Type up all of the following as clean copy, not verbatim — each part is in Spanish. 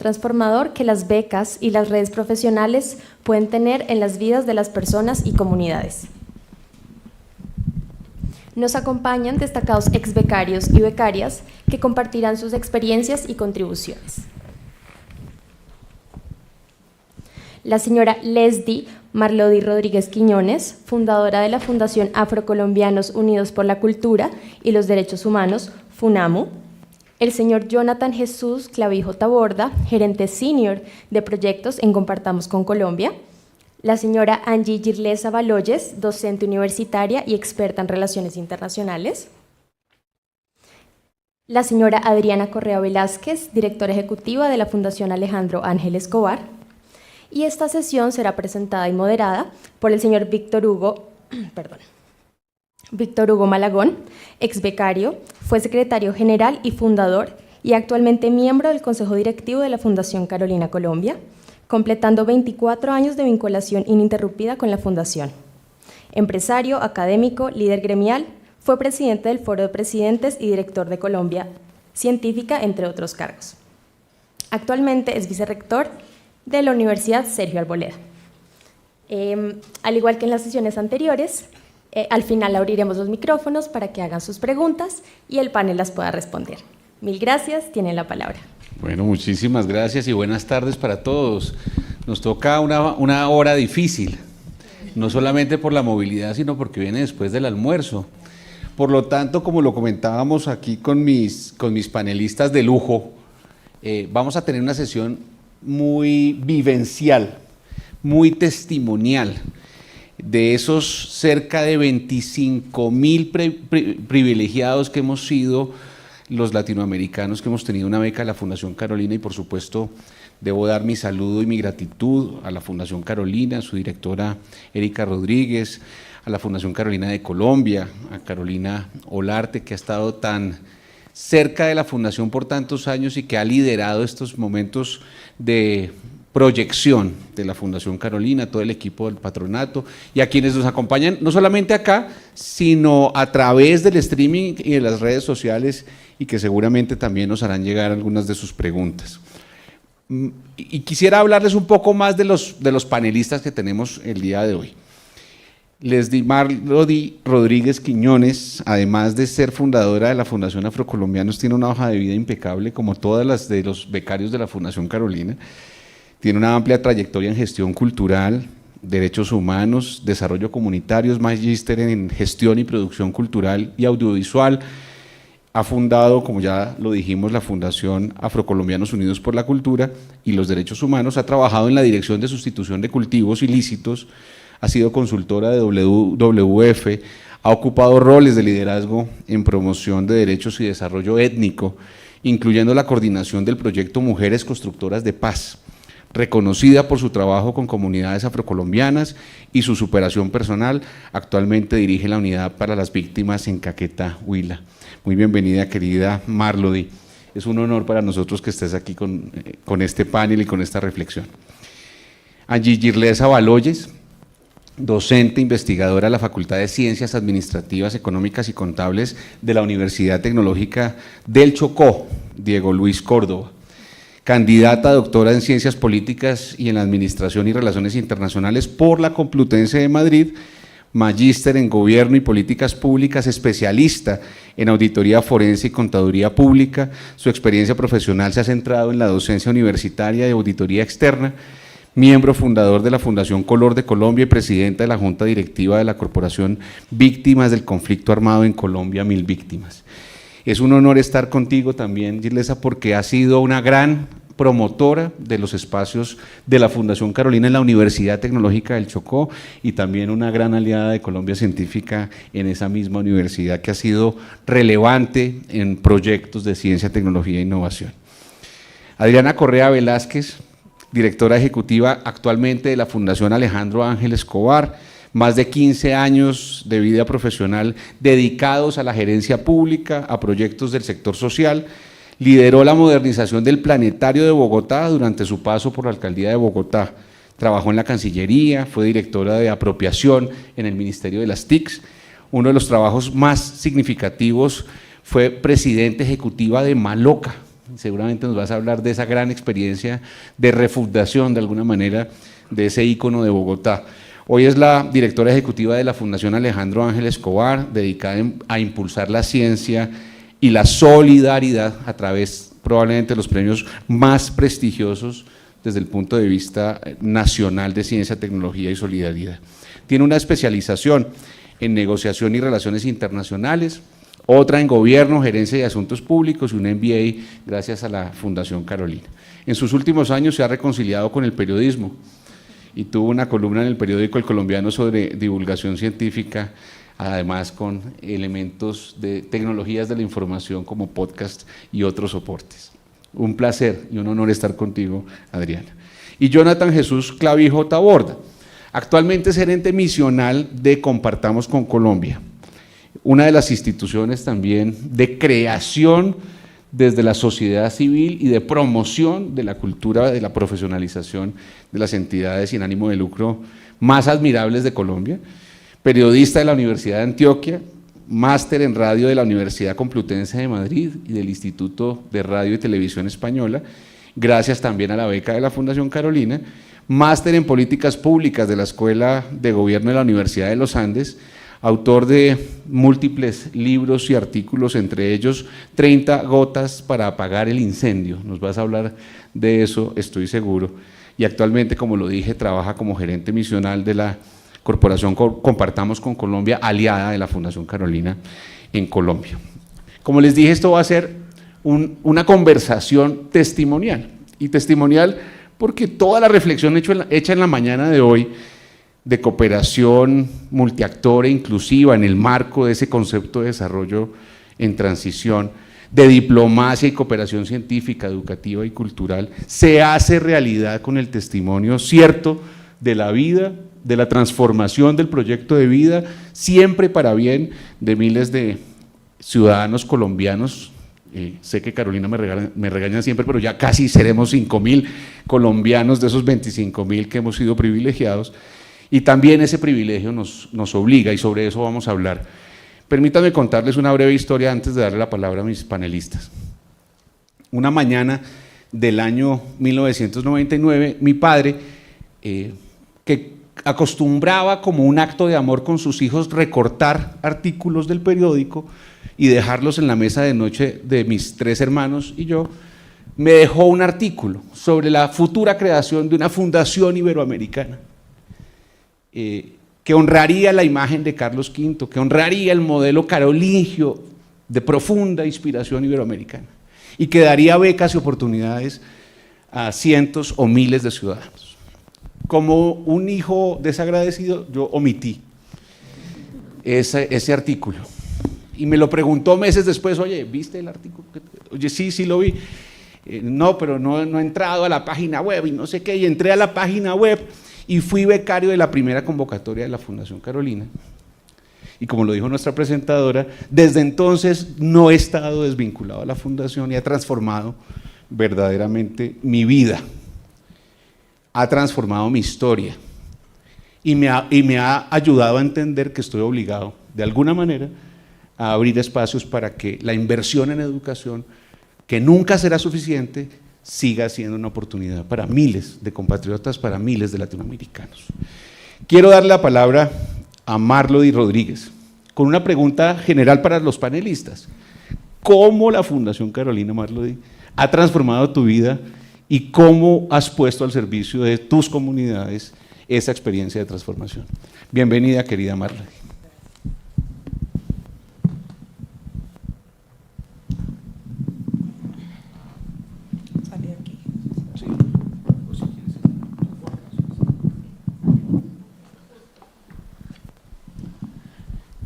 transformador que las becas y las redes profesionales pueden tener en las vidas de las personas y comunidades. Nos acompañan destacados ex becarios y becarias que compartirán sus experiencias y contribuciones. La señora Leslie Marlody Rodríguez Quiñones, fundadora de la Fundación Afrocolombianos Unidos por la Cultura y los Derechos Humanos, FUNAMU. El señor Jonathan Jesús Clavijo Taborda, gerente senior de proyectos en Compartamos con Colombia. La señora Angie Girlesa Baloyes, docente universitaria y experta en relaciones internacionales. La señora Adriana Correa Velázquez, directora ejecutiva de la Fundación Alejandro Ángel Escobar. Y esta sesión será presentada y moderada por el señor Víctor Hugo Malagón, ex becario, fue secretario general y fundador y actualmente miembro del Consejo Directivo de la Fundación Carolina Colombia, completando 24 años de vinculación ininterrumpida con la Fundación. Empresario, académico, líder gremial, fue presidente del Foro de Presidentes y director de Colombia Científica, entre otros cargos. Actualmente es vicerrector de la Universidad Sergio Arboleda. Al igual que en las sesiones anteriores, al final abriremos los micrófonos para que hagan sus preguntas y el panel las pueda responder. Mil gracias, tienen la palabra. Bueno, muchísimas gracias y buenas tardes para todos. Nos toca una hora difícil, no solamente por la movilidad, sino porque viene después del almuerzo. Por lo tanto, como lo comentábamos aquí con mis panelistas de lujo, vamos a tener una sesión muy vivencial, muy testimonial, de esos cerca de 25,000 privilegiados que hemos sido los latinoamericanos que hemos tenido una beca de la Fundación Carolina, y por supuesto debo dar mi saludo y mi gratitud a la Fundación Carolina, a su directora Erika Rodríguez, a la Fundación Carolina de Colombia, a Carolina Olarte, que ha estado tan cerca de la Fundación por tantos años y que ha liderado estos momentos de proyección de la Fundación Carolina, todo el equipo del patronato y a quienes nos acompañan no solamente acá, sino a través del streaming y de las redes sociales, y que seguramente también nos harán llegar algunas de sus preguntas. Y quisiera hablarles un poco más de los panelistas que tenemos el día de hoy. Leslie Marlody Rodríguez Quiñones, además de ser fundadora de la Fundación Afrocolombianos, tiene una hoja de vida impecable, como todas las de los becarios de la Fundación Carolina. Tiene una amplia trayectoria en gestión cultural, derechos humanos, desarrollo comunitario, es magíster en gestión y producción cultural y audiovisual. Ha fundado, como ya lo dijimos, la Fundación Afrocolombianos Unidos por la Cultura y los Derechos Humanos. Ha trabajado en la Dirección de Sustitución de Cultivos Ilícitos, ha sido consultora de WWF, ha ocupado roles de liderazgo en promoción de derechos y desarrollo étnico, incluyendo la coordinación del proyecto Mujeres Constructoras de Paz, reconocida por su trabajo con comunidades afrocolombianas y su superación personal. Actualmente dirige la Unidad para las Víctimas en Caquetá, Huila. Muy bienvenida, querida Marlody. Es un honor para nosotros que estés aquí con este panel y con esta reflexión. Angie Girlesa Baloyes, docente investigadora de la Facultad de Ciencias Administrativas, Económicas y Contables de la Universidad Tecnológica del Chocó, Diego Luis Córdoba. Candidata a doctora en Ciencias Políticas y en Administración y Relaciones Internacionales por la Complutense de Madrid, magíster en Gobierno y Políticas Públicas, especialista en Auditoría Forense y Contaduría Pública. Su experiencia profesional se ha centrado en la docencia universitaria y auditoría externa, miembro fundador de la Fundación Color de Colombia y presidenta de la Junta Directiva de la Corporación Víctimas del Conflicto Armado en Colombia, 1000 Víctimas. Es un honor estar contigo también, Girlesa, porque has sido una gran promotora de los espacios de la Fundación Carolina en la Universidad Tecnológica del Chocó y también una gran aliada de Colombia Científica en esa misma universidad, que ha sido relevante en proyectos de ciencia, tecnología e innovación. Adriana Correa Velázquez, directora ejecutiva actualmente de la Fundación Alejandro Ángel Escobar, más de 15 años de vida profesional dedicados a la gerencia pública, a proyectos del sector social. Lideró la modernización del Planetario de Bogotá durante su paso por la Alcaldía de Bogotá. Trabajó en la Cancillería, fue directora de apropiación en el Ministerio de las TICs. Uno de los trabajos más significativos fue presidenta ejecutiva de Maloca, Seguramente nos vas a hablar de esa gran experiencia de refundación, de alguna manera, de ese ícono de Bogotá. Hoy es la directora ejecutiva de la Fundación Alejandro Ángel Escobar, dedicada a impulsar la ciencia y la solidaridad a través probablemente de los premios más prestigiosos desde el punto de vista nacional de ciencia, tecnología y solidaridad. Tiene una especialización en negociación y relaciones internacionales, otra en gobierno, gerencia y asuntos públicos y un MBA gracias a la Fundación Carolina. En sus últimos años se ha reconciliado con el periodismo y tuvo una columna en el periódico El Colombiano sobre divulgación científica, además con elementos de tecnologías de la información como podcast y otros soportes. Un placer y un honor estar contigo, Adriana. Y Jonathan Jesús Clavijo Taborda, actualmente es gerente misional de Compartamos con Colombia, una de las instituciones también de creación desde la sociedad civil y de promoción de la cultura de la profesionalización de las entidades sin ánimo de lucro más admirables de Colombia, periodista de la Universidad de Antioquia, máster en radio de la Universidad Complutense de Madrid y del Instituto de Radio y Televisión Española, gracias también a la beca de la Fundación Carolina, máster en políticas públicas de la Escuela de Gobierno de la Universidad de los Andes, autor de múltiples libros y artículos, entre ellos 30 gotas para apagar el incendio. Nos vas a hablar de eso, estoy seguro. Y actualmente, como lo dije, trabaja como gerente misional de la Corporación Compartamos con Colombia, aliada de la Fundación Carolina en Colombia. Como les dije, esto va a ser una conversación testimonial, y testimonial porque toda la reflexión hecha en la mañana de hoy de cooperación multiactora e inclusiva en el marco de ese concepto de desarrollo en transición, de diplomacia y cooperación científica, educativa y cultural, se hace realidad con el testimonio cierto de la vida, de la transformación del proyecto de vida, siempre para bien de miles de ciudadanos colombianos. Sé que Carolina me regaña siempre, pero ya casi seremos 5.000 colombianos de esos 25.000 que hemos sido privilegiados, y también ese privilegio nos obliga, y sobre eso vamos a hablar. Permítanme contarles una breve historia antes de darle la palabra a mis panelistas. Una mañana del año 1999, mi padre, que acostumbraba como un acto de amor con sus hijos recortar artículos del periódico y dejarlos en la mesa de noche de mis 3 hermanos y yo, me dejó un artículo sobre la futura creación de una fundación iberoamericana que honraría la imagen de Carlos V, que honraría el modelo carolingio de profunda inspiración iberoamericana y que daría becas y oportunidades a cientos o miles de ciudadanos. Como un hijo desagradecido, yo omití ese artículo y me lo preguntó meses después: oye, ¿viste el artículo? Oye, sí lo vi. No, pero no he entrado a la página web y no sé qué, y entré a la página web y fui becario de la primera convocatoria de la Fundación Carolina. Y como lo dijo nuestra presentadora, desde entonces no he estado desvinculado a la Fundación y ha transformado verdaderamente mi vida, ha transformado mi historia y me ha ayudado a entender que estoy obligado, de alguna manera, a abrir espacios para que la inversión en educación, que nunca será suficiente, siga siendo una oportunidad para miles de compatriotas, para miles de latinoamericanos. Quiero darle la palabra a Marlody Rodríguez con una pregunta general para los panelistas. ¿Cómo la Fundación Carolina, Marlody, ha transformado tu vida y cómo has puesto al servicio de tus comunidades esa experiencia de transformación? Bienvenida, querida Marlody.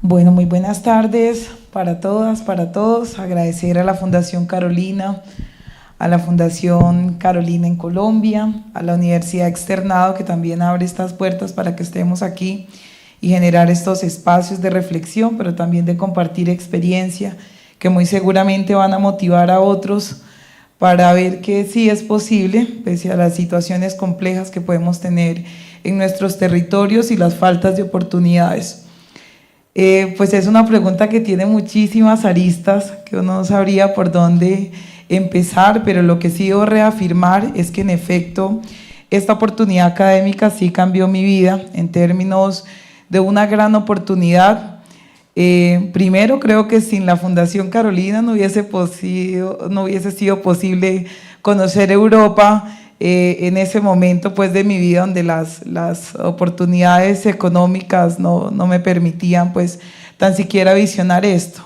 Bueno, muy buenas tardes para todas, para todos. Agradecer a la Fundación Carolina, a la Fundación Carolina en Colombia, a la Universidad Externado, que también abre estas puertas para que estemos aquí y generar estos espacios de reflexión, pero también de compartir experiencia que muy seguramente van a motivar a otros para ver que sí es posible, pese a las situaciones complejas que podemos tener en nuestros territorios y las faltas de oportunidades. Pues es una pregunta que tiene muchísimas aristas, que uno no sabría por dónde empezar, pero lo que sí debo reafirmar es que en efecto esta oportunidad académica sí cambió mi vida en términos de una gran oportunidad. Primero, creo que sin la Fundación Carolina no hubiese sido posible conocer Europa en ese momento pues, de mi vida, donde las oportunidades económicas no me permitían pues, tan siquiera visionar esto.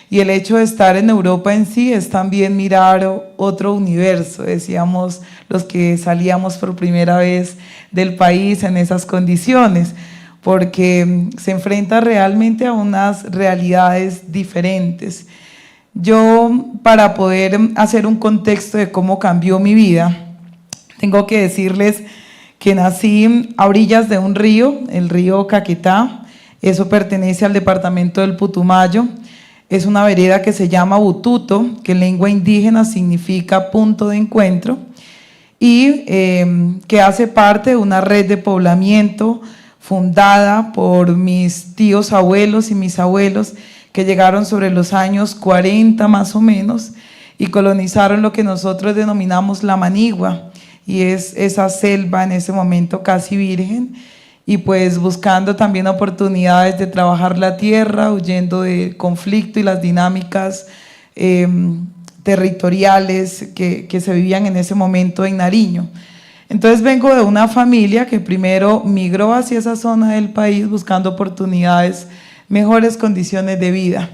Y el hecho de estar en Europa en sí es también mirar otro universo, decíamos los que salíamos por primera vez del país en esas condiciones, porque se enfrenta realmente a unas realidades diferentes. Yo, para poder hacer un contexto de cómo cambió mi vida, tengo que decirles que nací a orillas de un río, el río Caquetá. Eso pertenece al departamento del Putumayo. Es una vereda que se llama Bututo, que en lengua indígena significa punto de encuentro, y que hace parte de una red de poblamiento fundada por mis tíos abuelos y mis abuelos, que llegaron sobre los años 40 más o menos, y colonizaron lo que nosotros denominamos la Manigua, y es esa selva en ese momento casi virgen, y pues buscando también oportunidades de trabajar la tierra, huyendo del conflicto y las dinámicas territoriales que se vivían en ese momento en Nariño. Entonces vengo de una familia que primero migró hacia esa zona del país buscando oportunidades, mejores condiciones de vida.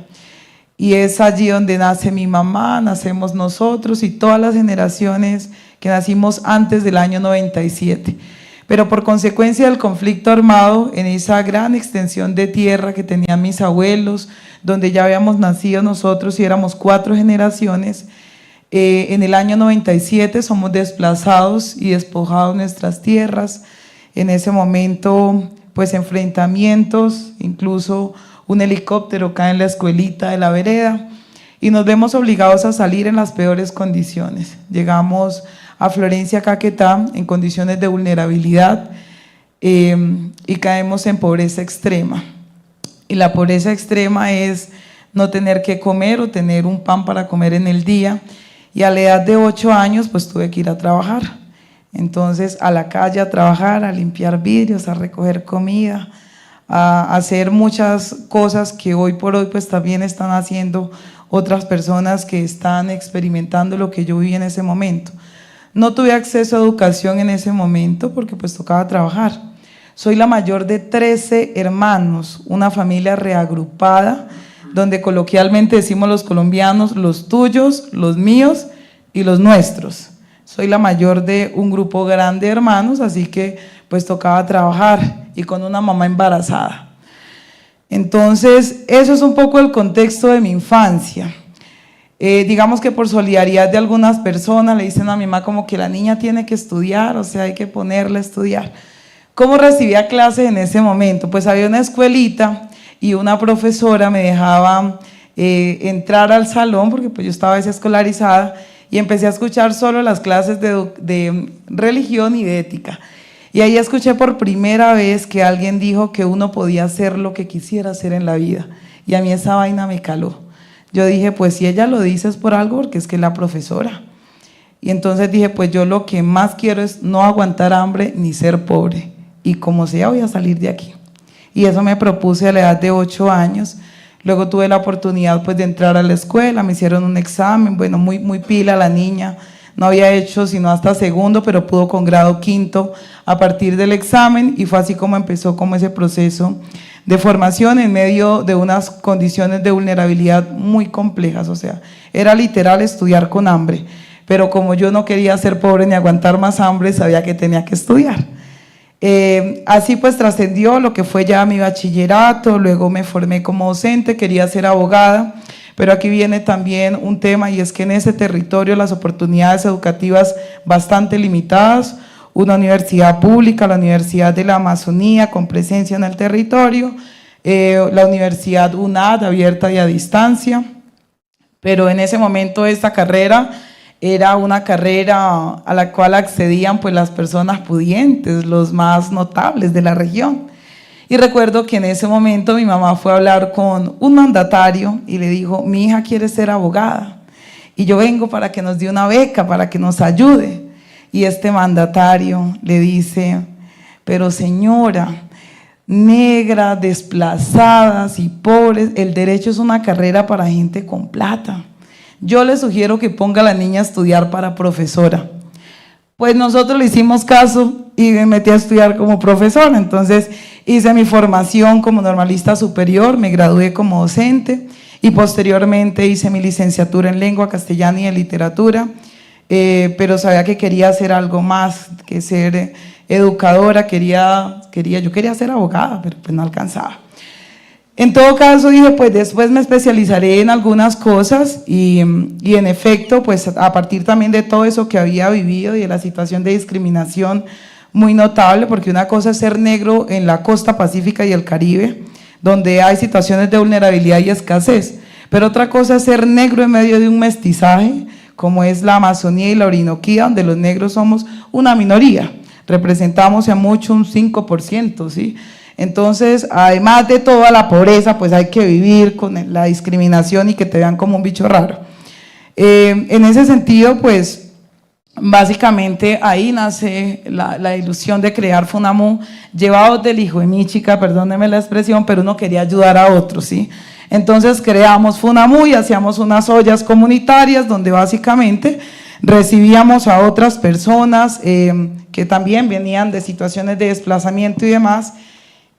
Y es allí donde nace mi mamá, nacemos nosotros y todas las generaciones que nacimos antes del año 97. Pero por consecuencia del conflicto armado, en esa gran extensión de tierra que tenían mis abuelos, donde ya habíamos nacido nosotros y éramos 4 generaciones, en el año 97 somos desplazados y despojados nuestras tierras. En ese momento, pues enfrentamientos, incluso un helicóptero cae en la escuelita de la vereda y nos vemos obligados a salir en las peores condiciones. Llegamos a Florencia, Caquetá, en condiciones de vulnerabilidad y caemos en pobreza extrema. Y la pobreza extrema es no tener que comer o tener un pan para comer en el día. Y a la edad de 8 años, pues tuve que ir a trabajar. Entonces, a la calle a trabajar, a limpiar vidrios, a recoger comida, a hacer muchas cosas que hoy por hoy pues también están haciendo otras personas que están experimentando lo que yo viví en ese momento. No tuve acceso a educación en ese momento porque pues tocaba trabajar. Soy la mayor de 13 hermanos, una familia reagrupada, donde coloquialmente decimos los colombianos, los tuyos, los míos y los nuestros. Soy la mayor de un grupo grande de hermanos, así que pues tocaba trabajar y con una mamá embarazada. Entonces, eso es un poco el contexto de mi infancia. Digamos que por solidaridad de algunas personas le dicen a mi mamá como que la niña tiene que estudiar, o sea, hay que ponerla a estudiar. ¿Cómo recibía clases en ese momento? Pues había una escuelita y una profesora me dejaba entrar al salón, porque pues yo estaba desescolarizada, y empecé a escuchar solo las clases de religión y de ética. Y ahí escuché por primera vez que alguien dijo que uno podía hacer lo que quisiera hacer en la vida, y a mí esa vaina me caló. Yo dije, pues si ella lo dice es por algo, porque es que es la profesora. Y entonces dije, pues yo lo que más quiero es no aguantar hambre ni ser pobre, y como sea voy a salir de aquí. Y eso me propuse a la edad de 8 años. Luego tuve la oportunidad pues de entrar a la escuela, me hicieron un examen, bueno, muy pila la niña, no había hecho sino hasta segundo, pero pudo con grado 5º a partir del examen, y fue así como empezó como ese proceso de formación en medio de unas condiciones de vulnerabilidad muy complejas. O sea, era literal estudiar con hambre, pero como yo no quería ser pobre ni aguantar más hambre, sabía que tenía que estudiar. Así pues trascendió lo que fue ya mi bachillerato, luego me formé como docente, quería ser abogada, pero aquí viene también un tema, y es que en ese territorio las oportunidades educativas bastante limitadas, una universidad pública, la Universidad de la Amazonía con presencia en el territorio, la Universidad UNAD abierta y a distancia, pero en ese momento esta carrera era una carrera a la cual accedían pues las personas pudientes, los más notables de la región. Y recuerdo que en ese momento mi mamá fue a hablar con un mandatario y le dijo, mi hija quiere ser abogada y yo vengo para que nos dé una beca, para que nos ayude. Y este mandatario le dice, pero señora, negras, desplazadas y pobres, el derecho es una carrera para gente con plata. Yo le sugiero que ponga a la niña a estudiar para profesora. Pues nosotros le hicimos caso y me metí a estudiar como profesora. Entonces hice mi formación como normalista superior, me gradué como docente y posteriormente hice mi licenciatura en lengua castellana y en literatura, pero sabía que quería hacer algo más que ser educadora, yo quería ser abogada, pero pues no alcanzaba. En todo caso dije, pues después me especializaré en algunas cosas y en efecto, pues a partir también de todo eso que había vivido y de la situación de discriminación muy notable, porque una cosa es ser negro en la costa pacífica y el Caribe, donde hay situaciones de vulnerabilidad y escasez, pero otra cosa es ser negro en medio de un mestizaje, como es la Amazonía y la Orinoquía, donde los negros somos una minoría, representamos a mucho un 5%, ¿sí? Entonces, además de toda la pobreza, pues hay que vivir con la discriminación y que te vean como un bicho raro. En ese sentido, pues, básicamente ahí nace la ilusión de crear FUNAMU, llevados del hijo de mi chica, perdónenme la expresión, pero uno quería ayudar a otros, ¿sí? Entonces creamos FUNAMU y hacíamos unas ollas comunitarias donde básicamente recibíamos a otras personas que también venían de situaciones de desplazamiento y demás,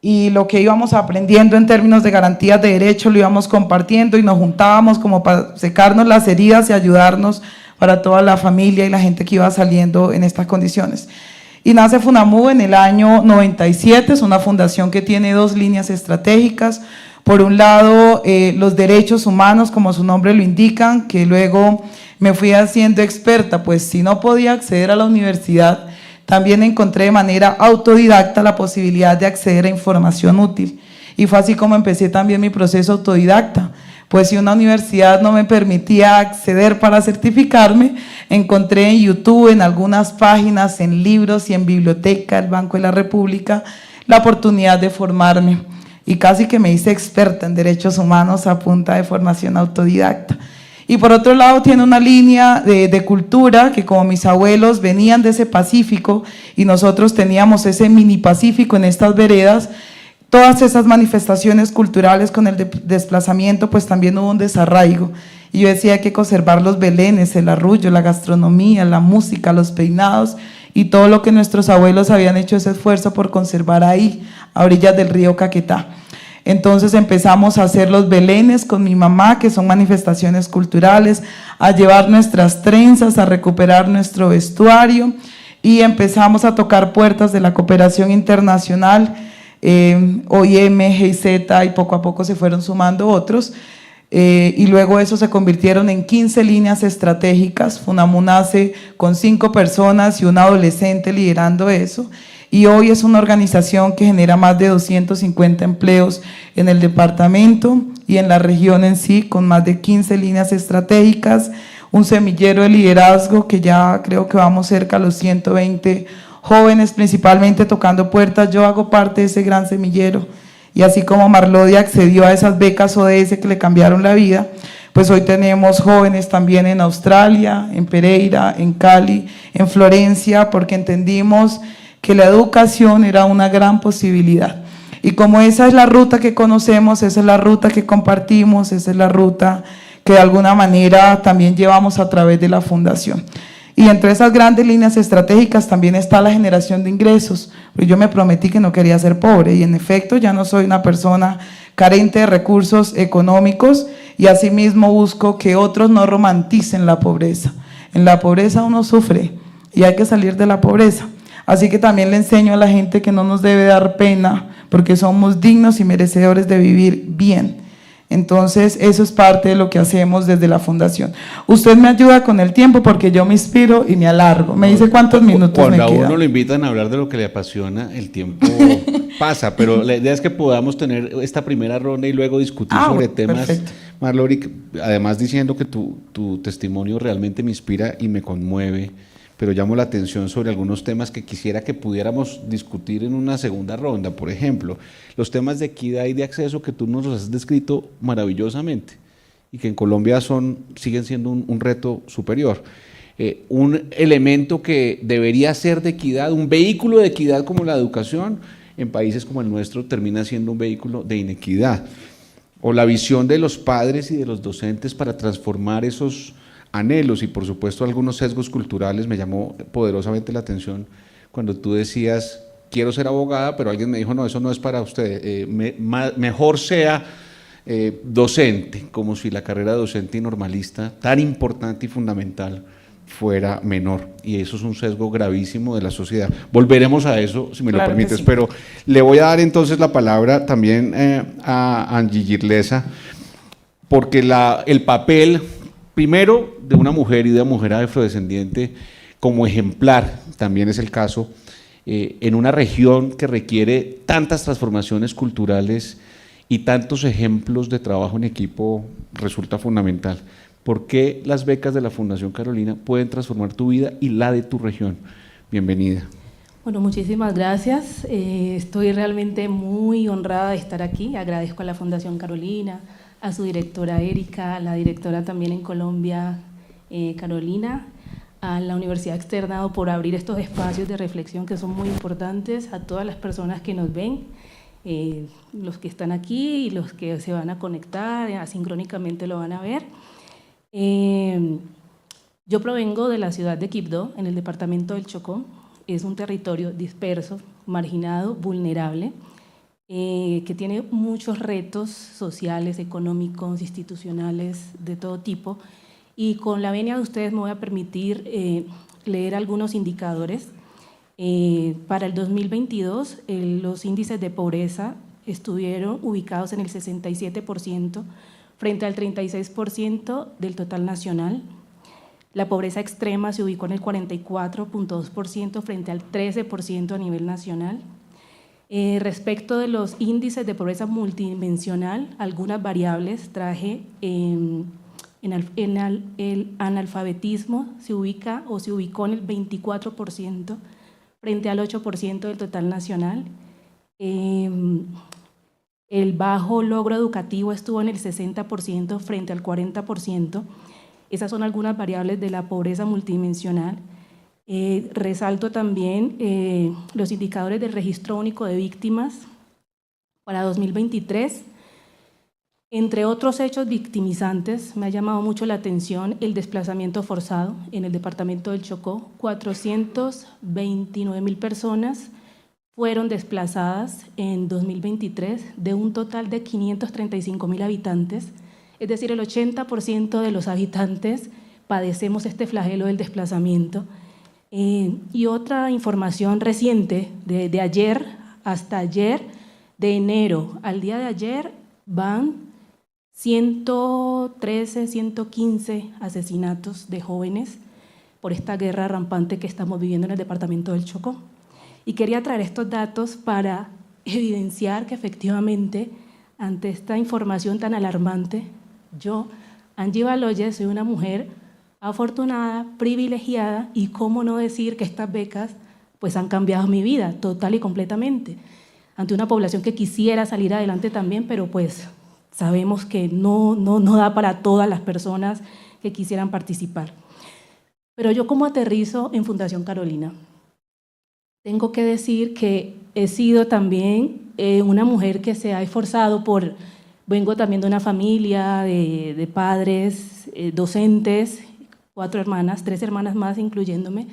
y lo que íbamos aprendiendo en términos de garantías de derechos lo íbamos compartiendo y nos juntábamos como para secarnos las heridas y ayudarnos para toda la familia y la gente que iba saliendo en estas condiciones. Y nace FUNAMU en el año 97, es una fundación que tiene dos líneas estratégicas. Por un lado, los derechos humanos, como su nombre lo indican, que luego me fui haciendo experta, pues si no podía acceder a la universidad, también encontré de manera autodidacta la posibilidad de acceder a información útil. Y fue así como empecé también mi proceso autodidacta. Pues si una universidad no me permitía acceder para certificarme, encontré en YouTube, en algunas páginas, en libros y en biblioteca, el Banco de la República, la oportunidad de formarme. Y casi que me hice experta en derechos humanos a punta de formación autodidacta. Y por otro lado tiene una línea de cultura que, como mis abuelos venían de ese Pacífico y nosotros teníamos ese mini Pacífico en estas veredas, todas esas manifestaciones culturales con el desplazamiento, pues también hubo un desarraigo. Y yo decía, hay que conservar los belenes, el arrullo, la gastronomía, la música, los peinados y todo lo que nuestros abuelos habían hecho ese esfuerzo por conservar ahí, a orillas del río Caquetá. Entonces empezamos a hacer los belenes con mi mamá, que son manifestaciones culturales, a llevar nuestras trenzas, a recuperar nuestro vestuario, y empezamos a tocar puertas de la cooperación internacional, OIM, GIZ, y poco a poco se fueron sumando otros, y luego eso se convirtieron en 15 líneas estratégicas. FUNAMU nace con 5 personas y un adolescente liderando eso, y hoy es una organización que genera más de 250 empleos en el departamento y en la región en sí, con más de 15 líneas estratégicas, un semillero de liderazgo que ya creo que vamos cerca a los 120 jóvenes, principalmente tocando puertas. Yo hago parte de ese gran semillero, y así como Marlody accedió a esas becas ODS que le cambiaron la vida, pues hoy tenemos jóvenes también en Australia, en Pereira, en Cali, en Florencia, porque entendimos que la educación era una gran posibilidad. Y como esa es la ruta que conocemos, esa es la ruta que compartimos, esa es la ruta que de alguna manera también llevamos a través de la fundación. Y entre esas grandes líneas estratégicas también está la generación de ingresos. Yo me prometí que no quería ser pobre, y en efecto ya no soy una persona carente de recursos económicos, y asimismo busco que otros no romanticen la pobreza. En la pobreza uno sufre y hay que salir de la pobreza. Así que también le enseño a la gente que no nos debe dar pena, porque somos dignos y merecedores de vivir bien. Entonces, eso es parte de lo que hacemos desde la fundación. Usted me ayuda con el tiempo porque yo me inspiro y me alargo. Me dice cuántos minutos me quedan. Cuando a uno lo invitan a hablar de lo que le apasiona, el tiempo pasa, pero la idea es que podamos tener esta primera ronda y luego discutir sobre temas. Perfecto. Marlody, además diciendo que tu testimonio realmente me inspira y me conmueve, pero llamo la atención sobre algunos temas que quisiera que pudiéramos discutir en una segunda ronda. Por ejemplo, los temas de equidad y de acceso que tú nos los has descrito maravillosamente y que en Colombia siguen siendo un reto superior. Un elemento que debería ser de equidad, un vehículo de equidad como la educación, en países como el nuestro termina siendo un vehículo de inequidad. O la visión de los padres y de los docentes para transformar esos anhelos y por supuesto algunos sesgos culturales. Me llamó poderosamente la atención cuando tú decías, quiero ser abogada, pero alguien me dijo, no, eso no es para usted, mejor sea docente, como si la carrera docente y normalista, tan importante y fundamental, fuera menor, y eso es un sesgo gravísimo de la sociedad. Volveremos a eso, si me lo permites, sí. Pero le voy a dar entonces la palabra también a Angie Girlesa, porque el papel, primero, de una mujer y de una mujer afrodescendiente como ejemplar, también es el caso, en una región que requiere tantas transformaciones culturales y tantos ejemplos de trabajo en equipo, resulta fundamental. ¿Por qué las becas de la Fundación Carolina pueden transformar tu vida y la de tu región? Bienvenida. Bueno, muchísimas gracias. Estoy realmente muy honrada de estar aquí. Agradezco a la Fundación Carolina, a su directora Erika, a la directora también en Colombia, Carolina, a la Universidad Externado por abrir estos espacios de reflexión que son muy importantes, a todas las personas que nos ven, los que están aquí y los que se van a conectar, asincrónicamente lo van a ver. Yo provengo de la ciudad de Quibdó, en el departamento del Chocó. Es un territorio disperso, marginado, vulnerable, que tiene muchos retos sociales, económicos, institucionales, de todo tipo. Y con la venia de ustedes me voy a permitir leer algunos indicadores. Para el 2022, los índices de pobreza estuvieron ubicados en el 67%, frente al 36% del total nacional. La pobreza extrema se ubicó en el 44.2% frente al 13% a nivel nacional. Respecto de los índices de pobreza multidimensional, algunas variables traje. El analfabetismo se ubicó en el 24% frente al 8% del total nacional. El bajo logro educativo estuvo en el 60% frente al 40%. Esas son algunas variables de la pobreza multidimensional. Resalto también los indicadores del Registro Único de Víctimas para 2023. Entre otros hechos victimizantes, me ha llamado mucho la atención el desplazamiento forzado en el departamento del Chocó. 429.000 personas fueron desplazadas en 2023 de un total de 535.000 habitantes, es decir, el 80% de los habitantes padecemos este flagelo del desplazamiento. Y otra información reciente, de ayer hasta ayer, de enero al día de ayer, van 113, 115 asesinatos de jóvenes por esta guerra rampante que estamos viviendo en el departamento del Chocó. Y quería traer estos datos para evidenciar que efectivamente, ante esta información tan alarmante, yo, Angie Baloyes, soy una mujer afortunada, privilegiada, y cómo no decir que estas becas pues, han cambiado mi vida total y completamente. Ante una población que quisiera salir adelante también, pero pues sabemos que no da para todas las personas que quisieran participar. Pero yo, ¿cómo aterrizo en Fundación Carolina? Tengo que decir que he sido también una mujer que se ha esforzado vengo también de una familia de padres, docentes, 4 hermanas, 3 hermanas más incluyéndome,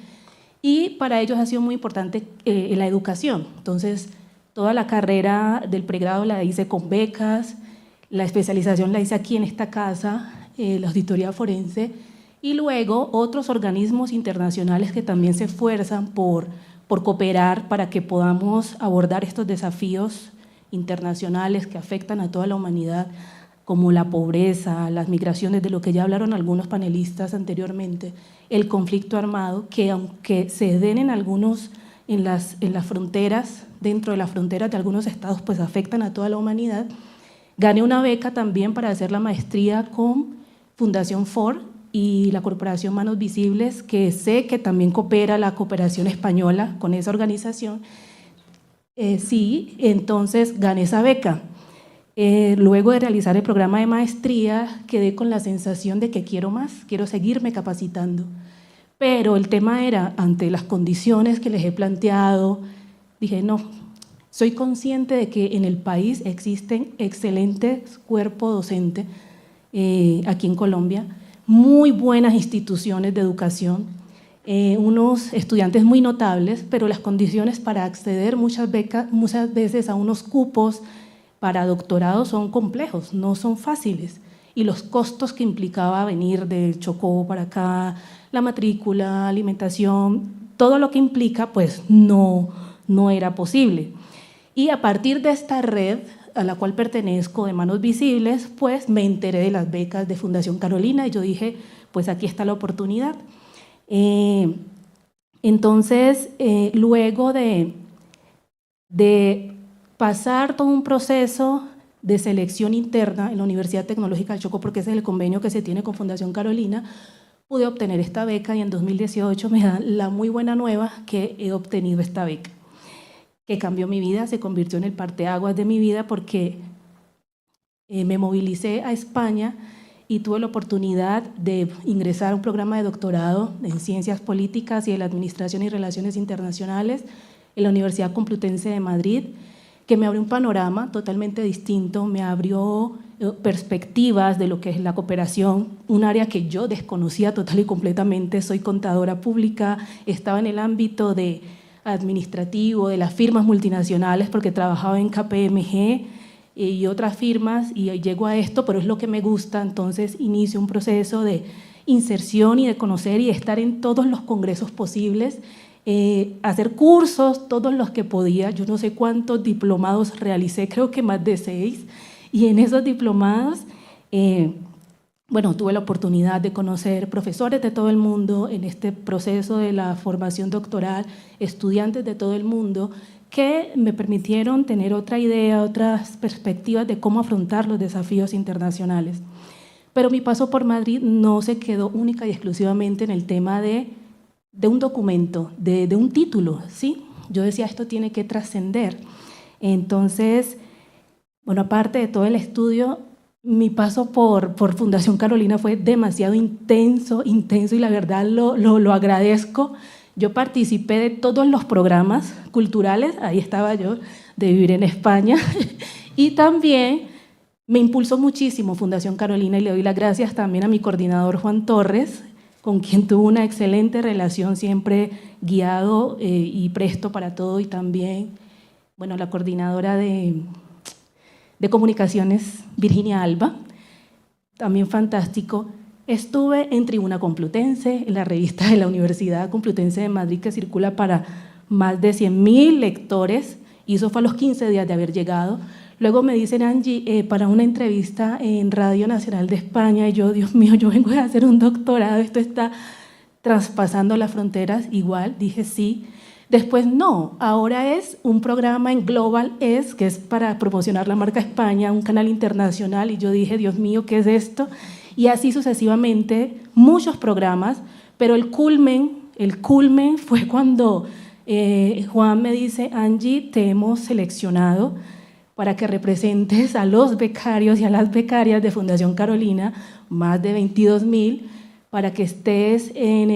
y para ellos ha sido muy importante la educación. Entonces, toda la carrera del pregrado la hice con becas, la especialización la hice aquí en esta casa, la auditoría forense, y luego otros organismos internacionales que también se esfuerzan por cooperar para que podamos abordar estos desafíos internacionales que afectan a toda la humanidad, como la pobreza, las migraciones, de lo que ya hablaron algunos panelistas anteriormente, el conflicto armado, que aunque se den en las fronteras, dentro de las fronteras de algunos estados, pues afectan a toda la humanidad. Gané una beca también para hacer la maestría con Fundación Ford y la Corporación Manos Visibles, que sé que también coopera la cooperación española con esa organización. Sí, entonces gané esa beca. Luego de realizar el programa de maestría, quedé con la sensación de que quiero más, quiero seguirme capacitando. Pero el tema era, ante las condiciones que les he planteado, dije, no, soy consciente de que en el país existen excelentes cuerpos docentes aquí en Colombia, muy buenas instituciones de educación, unos estudiantes muy notables, pero las condiciones para acceder muchas veces a unos cupos para doctorado son complejos, no son fáciles. Y los costos que implicaba venir del Chocó para acá, la matrícula, alimentación, todo lo que implica, pues no era posible. Y a partir de esta red a la cual pertenezco, de Manos Visibles, pues me enteré de las becas de Fundación Carolina y yo dije, pues aquí está la oportunidad. Entonces, luego de pasar todo un proceso de selección interna en la Universidad Tecnológica del Chocó, porque ese es el convenio que se tiene con Fundación Carolina, pude obtener esta beca y en 2018 me dan la muy buena nueva que he obtenido esta beca, que cambió mi vida, se convirtió en el parteaguas de mi vida porque me movilicé a España y tuve la oportunidad de ingresar a un programa de doctorado en Ciencias Políticas y de la Administración y Relaciones Internacionales en la Universidad Complutense de Madrid, que me abrió un panorama totalmente distinto, me abrió perspectivas de lo que es la cooperación, un área que yo desconocía total y completamente. Soy contadora pública, estaba en el ámbito de administrativo, de las firmas multinacionales, porque trabajaba en KPMG y otras firmas, y llego a esto, pero es lo que me gusta, entonces inicio un proceso de inserción y de conocer y de estar en todos los congresos posibles, hacer cursos, todos los que podía. Yo no sé cuántos diplomados realicé, creo que más de 6, y en esos diplomados, bueno, tuve la oportunidad de conocer profesores de todo el mundo en este proceso de la formación doctoral, estudiantes de todo el mundo, que me permitieron tener otra idea, otras perspectivas de cómo afrontar los desafíos internacionales. Pero mi paso por Madrid no se quedó única y exclusivamente en el tema de un documento, de un título, ¿sí? Yo decía, esto tiene que trascender. Entonces, bueno, aparte de todo el estudio, mi paso por Fundación Carolina fue demasiado intenso, y la verdad lo agradezco. Yo participé de todos los programas culturales, ahí estaba yo, de vivir en España, y también me impulsó muchísimo Fundación Carolina y le doy las gracias también a mi coordinador Juan Torres, con quien tuve una excelente relación, siempre guiado y presto para todo, y también, bueno, la coordinadora de comunicaciones, Virginia Alba, también fantástico. Estuve en Tribuna Complutense, en la revista de la Universidad Complutense de Madrid, que circula para más de 100.000 lectores, y eso fue a los 15 días de haber llegado. Luego me dicen, Angie, para una entrevista en Radio Nacional de España, y yo, Dios mío, yo vengo a hacer un doctorado, esto está traspasando las fronteras. Igual dije sí. Después no, ahora es un programa en Global S, que es para promocionar la marca España, un canal internacional, y yo dije, Dios mío, ¿qué es esto? Y así sucesivamente, muchos programas, pero el culmen fue cuando Juan me dice, Angie, te hemos seleccionado para que representes a los becarios y a las becarias de Fundación Carolina, más de 22.000, para que estés en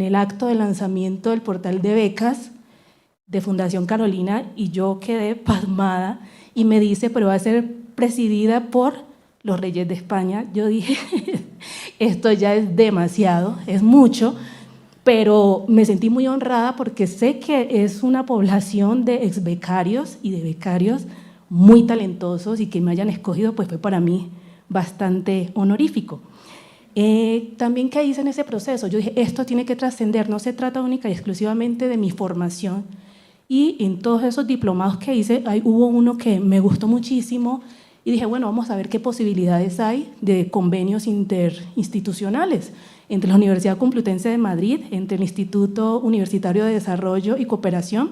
el acto de lanzamiento del portal de becas de Fundación Carolina. Y yo quedé pasmada y me dice, pero va a ser presidida por los Reyes de España. Yo dije, esto ya es demasiado, es mucho, pero me sentí muy honrada porque sé que es una población de exbecarios y de becarios muy talentosos, y que me hayan escogido pues fue para mí bastante honorífico. También, ¿qué hice en ese proceso? Yo dije, esto tiene que trascender, no se trata única y exclusivamente de mi formación. Y en todos esos diplomados que hice, hubo uno que me gustó muchísimo, y dije, bueno, vamos a ver qué posibilidades hay de convenios interinstitucionales entre la Universidad Complutense de Madrid, entre el Instituto Universitario de Desarrollo y Cooperación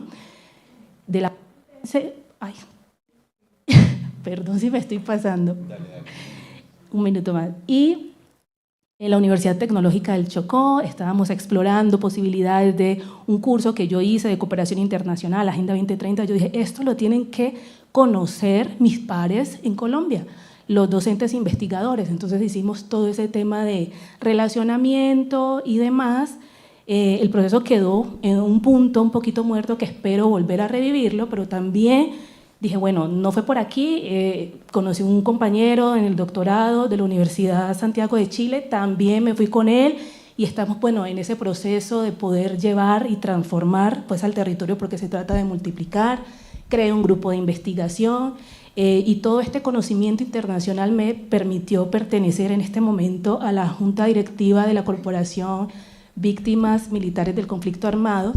de la... Ay, perdón si me estoy pasando. Dale. Un minuto más. Y En la Universidad Tecnológica del Chocó estábamos explorando posibilidades de un curso que yo hice de cooperación internacional, Agenda 2030. Yo dije, esto lo tienen que conocer mis pares en Colombia, los docentes investigadores. Entonces hicimos todo ese tema de relacionamiento y demás. El proceso quedó en un punto un poquito muerto que espero volver a revivirlo, pero también dije, bueno, no fue por aquí. Conocí un compañero en el doctorado de la Universidad Santiago de Chile, también me fui con él y estamos, bueno, en ese proceso de poder llevar y transformar pues, al territorio, porque se trata de multiplicar. Creé un grupo de investigación y todo este conocimiento internacional me permitió pertenecer en este momento a la Junta Directiva de la Corporación Víctimas Militares del Conflicto Armado,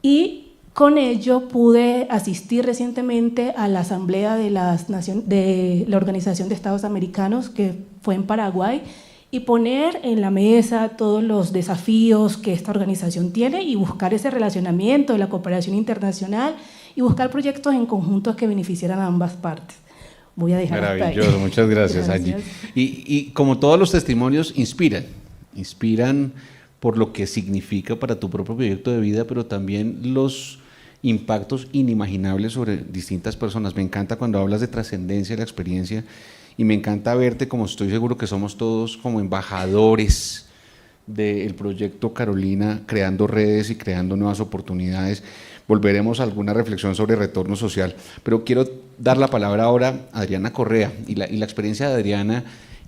y con ello pude asistir recientemente a la Asamblea de la Organización de Estados Americanos, que fue en Paraguay, y poner en la mesa todos los desafíos que esta organización tiene y buscar ese relacionamiento de la cooperación internacional y buscar proyectos en conjunto que beneficiaran a ambas partes. Voy a dejar hasta ahí. Maravilloso, muchas gracias, Angie. Y como todos los testimonios, inspiran por lo que significa para tu propio proyecto de vida, pero también los impactos inimaginables sobre distintas personas. Me encanta cuando hablas de trascendencia de la experiencia y me encanta verte, como estoy seguro que somos todos, como embajadores del proyecto Carolina, creando redes y creando nuevas oportunidades. Volveremos a alguna reflexión sobre retorno social, pero quiero dar la palabra ahora a Adriana Correa y la experiencia de Adriana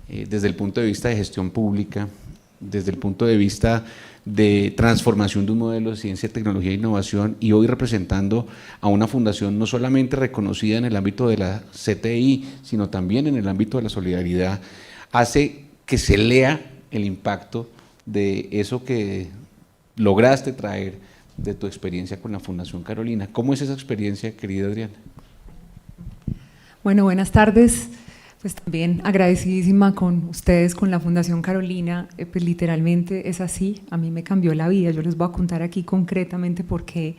desde el punto de vista de gestión pública, desde el punto de vista de transformación de un modelo de ciencia, tecnología e innovación, y hoy representando a una fundación no solamente reconocida en el ámbito de la CTI, sino también en el ámbito de la solidaridad, hace que se lea el impacto de eso que lograste traer de tu experiencia con la Fundación Carolina. ¿Cómo es esa experiencia, querida Adriana? Bueno, buenas tardes. Pues también agradecidísima con ustedes, con la Fundación Carolina, pues literalmente es así, a mí me cambió la vida. Yo les voy a contar aquí concretamente porque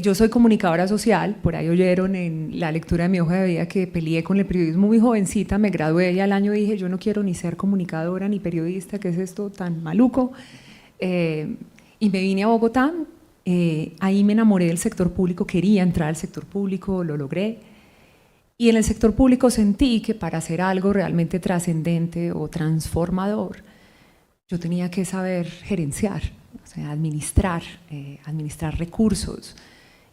yo soy comunicadora social, por ahí oyeron en la lectura de mi hoja de vida que peleé con el periodismo muy jovencita, me gradué y al año dije, yo no quiero ni ser comunicadora ni periodista, ¿qué es esto tan maluco? Y me vine a Bogotá, ahí me enamoré del sector público, quería entrar al sector público, lo logré. Y en el sector público sentí que para hacer algo realmente trascendente o transformador, yo tenía que saber gerenciar, o sea, administrar recursos,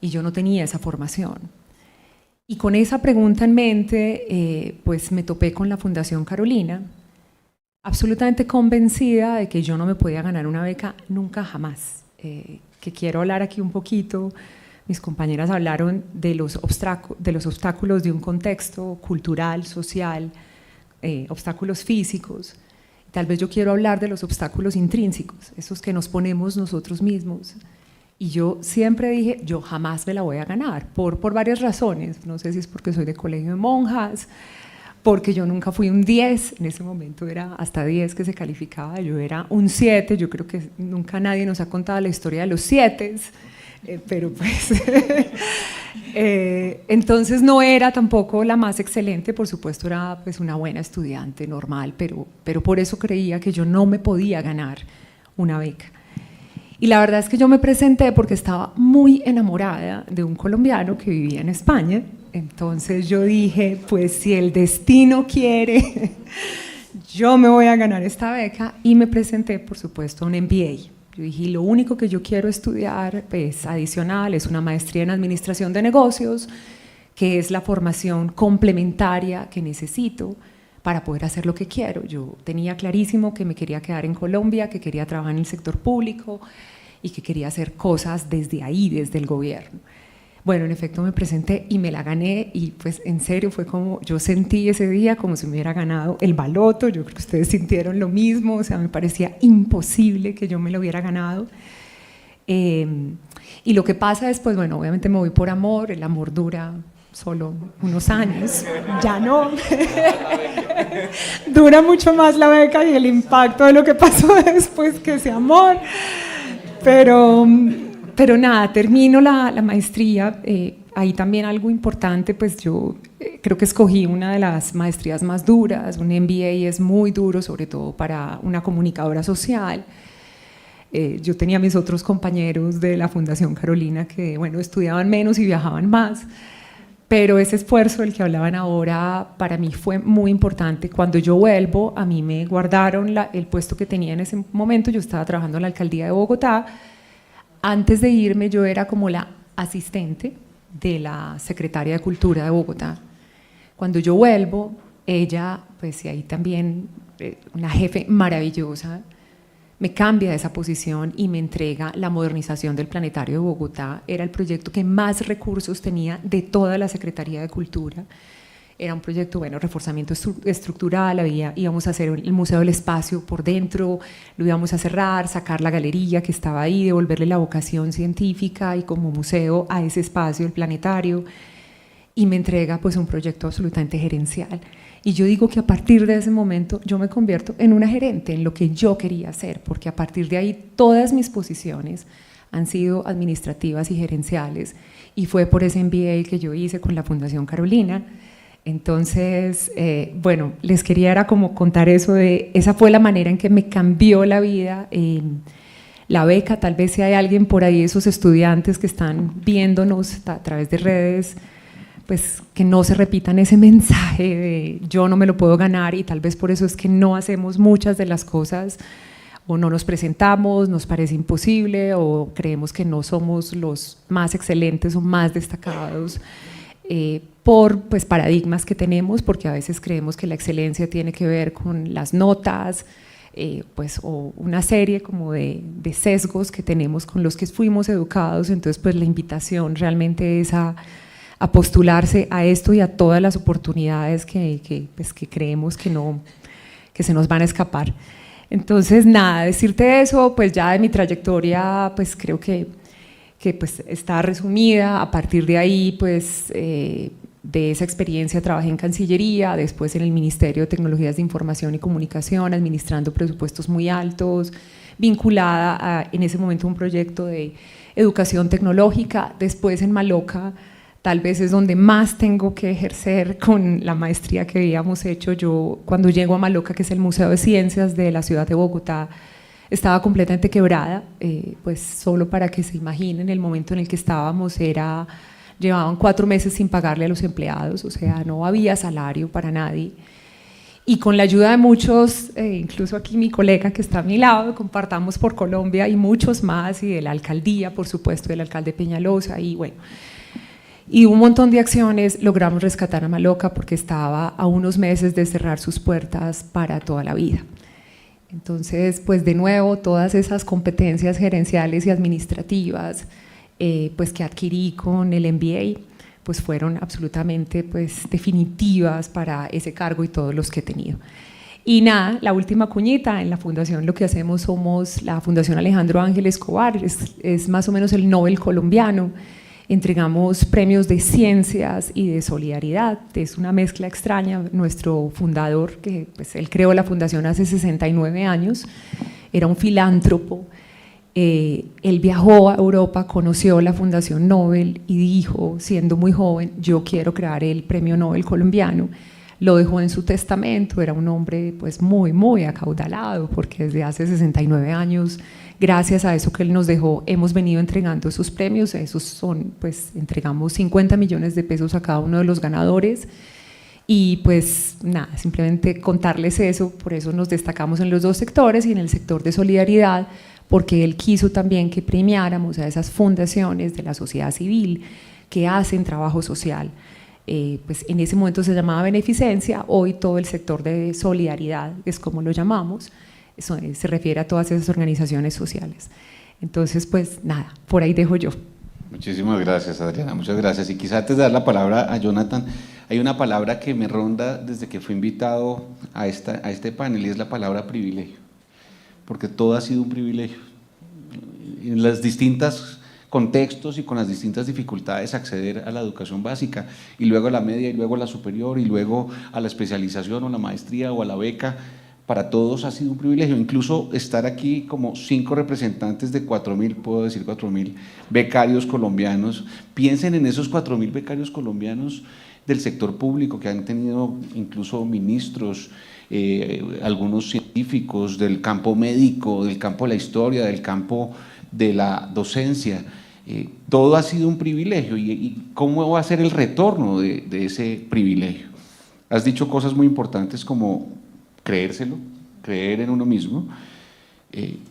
y yo no tenía esa formación. Y con esa pregunta en mente, pues me topé con la Fundación Carolina, absolutamente convencida de que yo no me podía ganar una beca nunca jamás, que quiero hablar aquí un poquito. Mis compañeras hablaron de los obstáculos de un contexto cultural, social, obstáculos físicos. Tal vez yo quiero hablar de los obstáculos intrínsecos, esos que nos ponemos nosotros mismos. Y yo siempre dije, yo jamás me la voy a ganar, por varias razones. No sé si es porque soy de colegio de monjas, porque yo nunca fui un 10, en ese momento era hasta 10 que se calificaba, yo era un 7, yo creo que nunca nadie nos ha contado la historia de los 7, pero pues entonces no era tampoco la más excelente, por supuesto era pues una buena estudiante normal, pero por eso creía que yo no me podía ganar una beca. Y la verdad es que yo me presenté porque estaba muy enamorada de un colombiano que vivía en España. Entonces yo dije, pues si el destino quiere, yo me voy a ganar esta beca, y me presenté, por supuesto, a un MBA. Yo dije, lo único que yo quiero estudiar, pues adicional, es una maestría en administración de negocios, que es la formación complementaria que necesito para poder hacer lo que quiero. Yo tenía clarísimo que me quería quedar en Colombia, que quería trabajar en el sector público y que quería hacer cosas desde ahí, desde el gobierno. Bueno, en efecto me presenté y me la gané, y pues en serio fue como, yo sentí ese día como si me hubiera ganado el baloto. Yo creo que ustedes sintieron lo mismo, o sea, me parecía imposible que yo me lo hubiera ganado. Y lo que pasa después, bueno, obviamente me voy por amor, el amor dura solo unos años, ya no, dura mucho más la beca y el impacto de lo que pasó después que ese amor, pero nada, termino la maestría, ahí también algo importante, pues yo creo que escogí una de las maestrías más duras, un MBA es muy duro, sobre todo para una comunicadora social. Yo tenía mis otros compañeros de la Fundación Carolina que, bueno, estudiaban menos y viajaban más, pero ese esfuerzo del que hablaban ahora para mí fue muy importante. Cuando yo vuelvo, a mí me guardaron el puesto que tenía en ese momento, yo estaba trabajando en la alcaldía de Bogotá. Antes de irme yo era como la asistente de la secretaria de Cultura de Bogotá. Cuando yo vuelvo, ella, pues y ahí también una jefe maravillosa, me cambia de esa posición y me entrega la modernización del Planetario de Bogotá. Era el proyecto que más recursos tenía de toda la Secretaría de Cultura. Era un proyecto, bueno, reforzamiento estructural, íbamos a hacer el Museo del Espacio por dentro, lo íbamos a cerrar, sacar la galería que estaba ahí, devolverle la vocación científica y como museo a ese espacio, el planetario, y me entrega pues un proyecto absolutamente gerencial. Y yo digo que a partir de ese momento yo me convierto en una gerente, en lo que yo quería hacer, porque a partir de ahí todas mis posiciones han sido administrativas y gerenciales, y fue por ese MBA que yo hice con la Fundación Carolina. Entonces, bueno, les quería era como contar eso de, esa fue la manera en que me cambió la vida. La beca, tal vez si hay alguien por ahí, esos estudiantes que están viéndonos a través de redes, pues que no se repitan ese mensaje de yo no me lo puedo ganar, y tal vez por eso es que no hacemos muchas de las cosas, o no nos presentamos, nos parece imposible, o creemos que no somos los más excelentes o más destacados, por pues, paradigmas que tenemos, porque a veces creemos que la excelencia tiene que ver con las notas, pues, o una serie como de sesgos que tenemos con los que fuimos educados. Entonces pues la invitación realmente es a postularse a esto y a todas las oportunidades pues, que creemos que se nos van a escapar. Entonces nada, decirte eso, pues ya de mi trayectoria, pues creo que pues está resumida. A partir de ahí, pues de esa experiencia trabajé en Cancillería, después en el Ministerio de Tecnologías de Información y Comunicación, administrando presupuestos muy altos, vinculada a, en ese momento, un proyecto de educación tecnológica. Después en Maloca, tal vez es donde más tengo que ejercer con la maestría que habíamos hecho. Yo cuando llego a Maloca, que es el Museo de Ciencias de la ciudad de Bogotá, estaba completamente quebrada, pues solo para que se imaginen el momento en el que estábamos, llevaban 4 meses sin pagarle a los empleados, o sea, no había salario para nadie. Y con la ayuda de muchos, incluso aquí mi colega que está a mi lado, Compartamos por Colombia, y muchos más, y de la alcaldía, por supuesto, del alcalde Peñalosa, y bueno, y un montón de acciones, logramos rescatar a Maloca porque estaba a unos meses de cerrar sus puertas para toda la vida. Entonces, pues de nuevo, todas esas competencias gerenciales y administrativas pues que adquirí con el MBA, pues fueron absolutamente pues definitivas para ese cargo y todos los que he tenido. Y nada, la última cuñita, en la fundación lo que hacemos somos la Fundación Alejandro Ángel Escobar, es más o menos el Nobel colombiano. Entregamos premios de ciencias y de solidaridad. Es una mezcla extraña. Nuestro fundador, que pues él creó la fundación hace 69 años, era un filántropo. Él viajó a Europa, conoció la Fundación Nobel y dijo, siendo muy joven, yo quiero crear el premio Nobel colombiano. Lo dejó en su testamento. Era un hombre pues muy acaudalado, porque desde hace 69 años, gracias a eso que él nos dejó, hemos venido entregando esos premios. Esos son, pues entregamos 50 millones de pesos a cada uno de los ganadores. Y pues nada, simplemente contarles eso. Por eso nos destacamos en los 2 sectores, y en el sector de solidaridad, porque él quiso también que premiáramos a esas fundaciones de la sociedad civil que hacen trabajo social. Pues en ese momento se llamaba beneficencia, hoy todo el sector de solidaridad es como lo llamamos. Eso se refiere a todas esas organizaciones sociales. Entonces pues nada, por ahí dejo yo. Muchísimas gracias, Adriana, muchas gracias. Y quizá antes de dar la palabra a Jonathan, hay una palabra que me ronda desde que fui invitado a este panel, y es la palabra privilegio, porque todo ha sido un privilegio. En los distintos contextos y con las distintas dificultades, acceder a la educación básica, y luego a la media, y luego a la superior, y luego a la especialización o la maestría o a la beca, para todos ha sido un privilegio, incluso estar aquí como 5 representantes de 4.000, puedo decir 4.000 becarios colombianos. Piensen en esos 4.000 becarios colombianos del sector público que han tenido incluso ministros, algunos científicos del campo médico, del campo de la historia, del campo de la docencia. Todo ha sido un privilegio y ¿cómo va a ser el retorno de ese privilegio? Has dicho cosas muy importantes como creérselo, creer en uno mismo,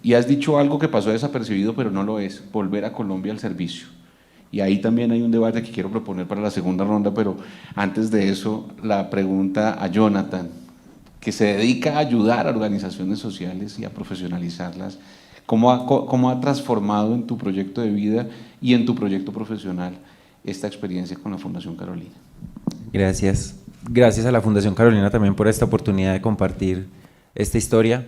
y has dicho algo que pasó desapercibido pero no lo es, volver a Colombia al servicio. Y ahí también hay un debate que quiero proponer para la segunda ronda, pero antes de eso la pregunta a Jonathan, que se dedica a ayudar a organizaciones sociales y a profesionalizarlas. ¿Cómo ha transformado en tu proyecto de vida y en tu proyecto profesional esta experiencia con la Fundación Carolina? Gracias. Gracias a la Fundación Carolina también por esta oportunidad de compartir esta historia.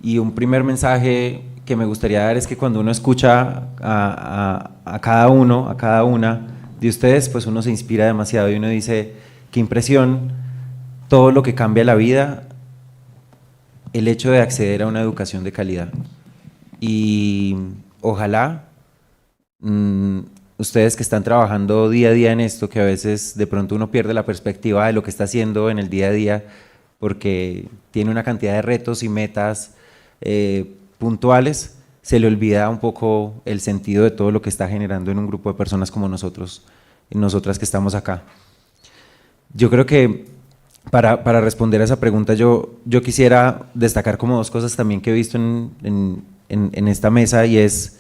Y un primer mensaje que me gustaría dar es que cuando uno escucha a cada uno, a cada una de ustedes, pues uno se inspira demasiado y uno dice, qué impresión, todo lo que cambia la vida, el hecho de acceder a una educación de calidad. Y ojalá ustedes que están trabajando día a día en esto, que a veces de pronto uno pierde la perspectiva de lo que está haciendo en el día a día porque tiene una cantidad de retos y metas puntuales, se le olvida un poco el sentido de todo lo que está generando en un grupo de personas como nosotros y nosotras que estamos acá. Yo creo que para responder a esa pregunta yo quisiera destacar como 2 cosas también que he visto en esta mesa, y es,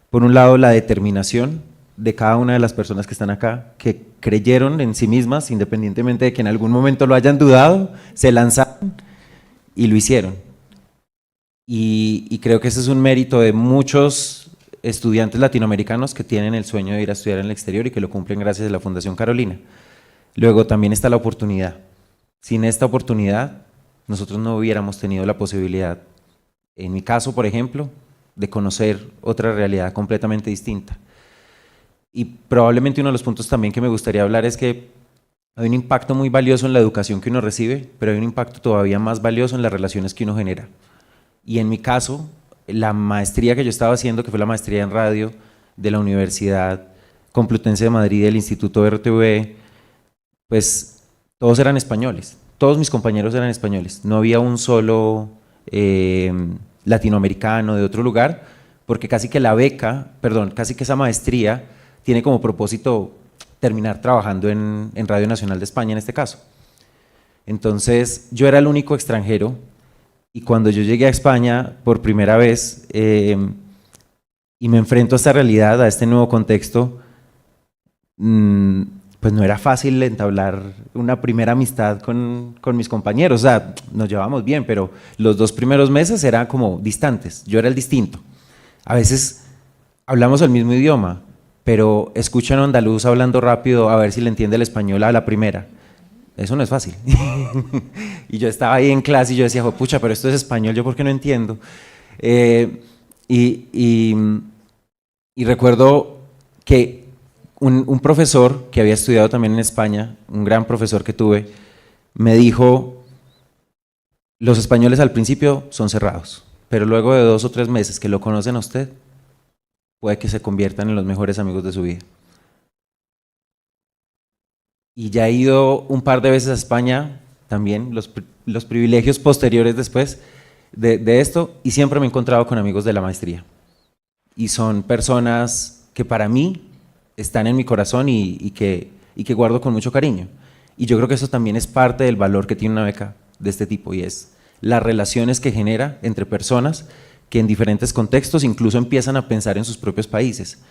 por un lado, la determinación de cada una de las personas que están acá, que creyeron en sí mismas, independientemente de que en algún momento lo hayan dudado, se lanzaron y lo hicieron. Y creo que ese es un mérito de muchos estudiantes latinoamericanos que tienen el sueño de ir a estudiar en el exterior y que lo cumplen gracias a la Fundación Carolina. Luego también está la oportunidad. Sin esta oportunidad, nosotros no hubiéramos tenido la posibilidad, en mi caso, por ejemplo, de conocer otra realidad completamente distinta. Y probablemente uno de los puntos también que me gustaría hablar es que hay un impacto muy valioso en la educación que uno recibe, pero hay un impacto todavía más valioso en las relaciones que uno genera. Y en mi caso, la maestría que yo estaba haciendo, que fue la maestría en radio de la Universidad Complutense de Madrid y del Instituto RTVE, pues todos eran españoles, todos mis compañeros eran españoles, no había un solo latinoamericano de otro lugar, porque casi que casi que esa maestría tiene como propósito terminar trabajando en Radio Nacional de España en este caso. Entonces yo era el único extranjero, y cuando yo llegué a España por primera vez y me enfrento a esta realidad, a este nuevo contexto, pues no era fácil entablar una primera amistad con mis compañeros. O sea, nos llevábamos bien, pero los 2 primeros meses eran como distantes, yo era el distinto. A veces hablamos el mismo idioma, pero escucho a un andaluz hablando rápido a ver si le entiende el español a la primera. Eso no es fácil. Y yo estaba ahí en clase y yo decía, pucha, pero esto es español, ¿yo por qué no entiendo? Y recuerdo que un profesor que había estudiado también en España, un gran profesor que tuve, me dijo, los españoles al principio son cerrados, pero luego de 2 o 3 meses que lo conocen a usted, puede que se conviertan en los mejores amigos de su vida. Y ya he ido un par de veces a España también, los privilegios posteriores después de esto, y siempre me he encontrado con amigos de la maestría. Y son personas que para mí están en mi corazón y que guardo con mucho cariño. Y yo creo que eso también es parte del valor que tiene una beca de este tipo, y es las relaciones que genera entre personas que en diferentes contextos incluso empiezan a pensar en sus propios países.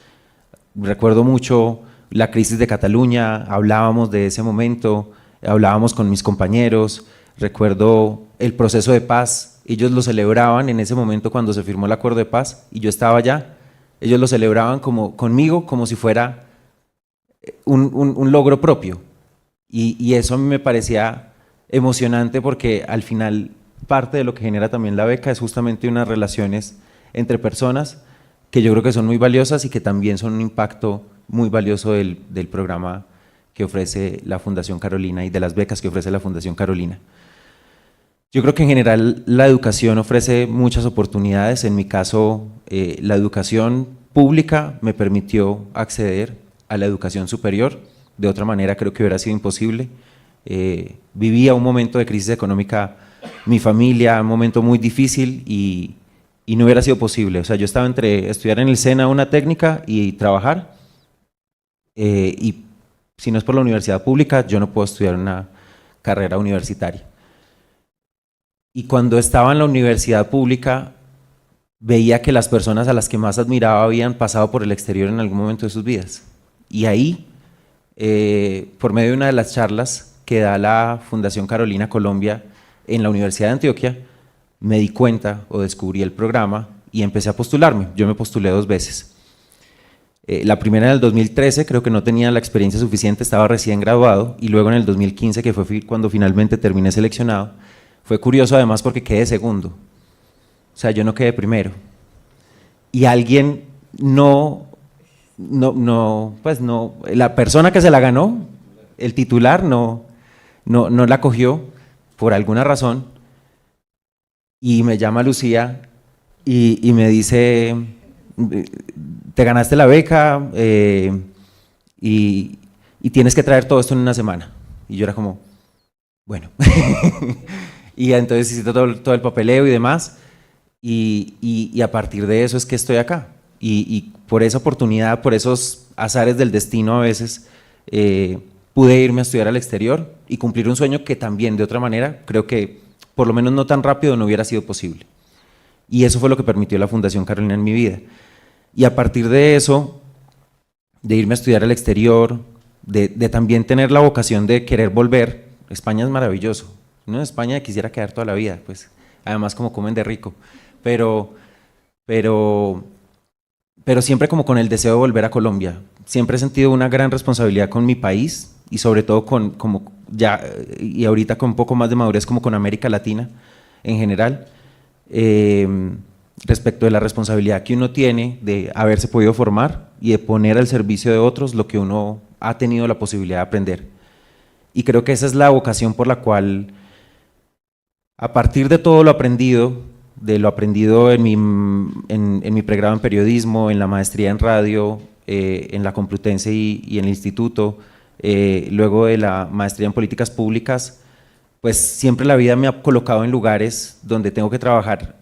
Recuerdo mucho la crisis de Cataluña, hablábamos de ese momento, hablábamos con mis compañeros, recuerdo el proceso de paz, ellos lo celebraban en ese momento cuando se firmó el acuerdo de paz y yo estaba allá, ellos lo celebraban conmigo como si fuera un logro propio, y eso a mí me parecía emocionante porque al final parte de lo que genera también la beca es justamente unas relaciones entre personas que yo creo que son muy valiosas y que también son un impacto muy valioso del programa que ofrece la Fundación Carolina y de las becas que ofrece la Fundación Carolina. Yo creo que en general la educación ofrece muchas oportunidades. En mi caso, la educación pública me permitió acceder a la educación superior. De otra manera creo que hubiera sido imposible. Vivía un momento de crisis económica, mi familia, un momento muy difícil y no hubiera sido posible. O sea, yo estaba entre estudiar en el SENA una técnica y trabajar. Y si no es por la universidad pública, yo no puedo estudiar una carrera universitaria. Y cuando estaba en la universidad pública, veía que las personas a las que más admiraba habían pasado por el exterior en algún momento de sus vidas. Y ahí, por medio de una de las charlas que da la Fundación Carolina Colombia en la Universidad de Antioquia, me di cuenta o descubrí el programa y empecé a postularme. Yo me postulé 2 veces. La primera en el 2013, creo que no tenía la experiencia suficiente, estaba recién graduado, y luego en el 2015, que fue cuando finalmente terminé seleccionado. Fue curioso además porque quedé segundo, o sea, yo no quedé primero. Y alguien la persona que se la ganó, el titular, no la cogió por alguna razón, y me llama Lucía y me dice, te ganaste la beca y tienes que traer todo esto en una semana. Y yo era como, bueno. Y entonces hice todo el papeleo y demás, y a partir de eso es que estoy acá. Y por esa oportunidad, por esos azares del destino a veces, pude irme a estudiar al exterior y cumplir un sueño que también, de otra manera, creo que por lo menos no tan rápido no hubiera sido posible. Y eso fue lo que permitió la Fundación Carolina en mi vida. Y a partir de eso, de irme a estudiar al exterior, de también tener la vocación de querer volver, España es maravilloso. Uno en España quisiera quedar toda la vida, pues, además como comen de rico, pero siempre como con el deseo de volver a Colombia. Siempre he sentido una gran responsabilidad con mi país y sobre todo y ahorita con un poco más de madurez como con América Latina en general, respecto de la responsabilidad que uno tiene de haberse podido formar y de poner al servicio de otros lo que uno ha tenido la posibilidad de aprender. Y creo que esa es la vocación por la cual, a partir de todo lo aprendido en mi pregrado en periodismo, en la maestría en radio, en la Complutense y en el instituto, luego de la maestría en políticas públicas, pues siempre la vida me ha colocado en lugares donde tengo que trabajar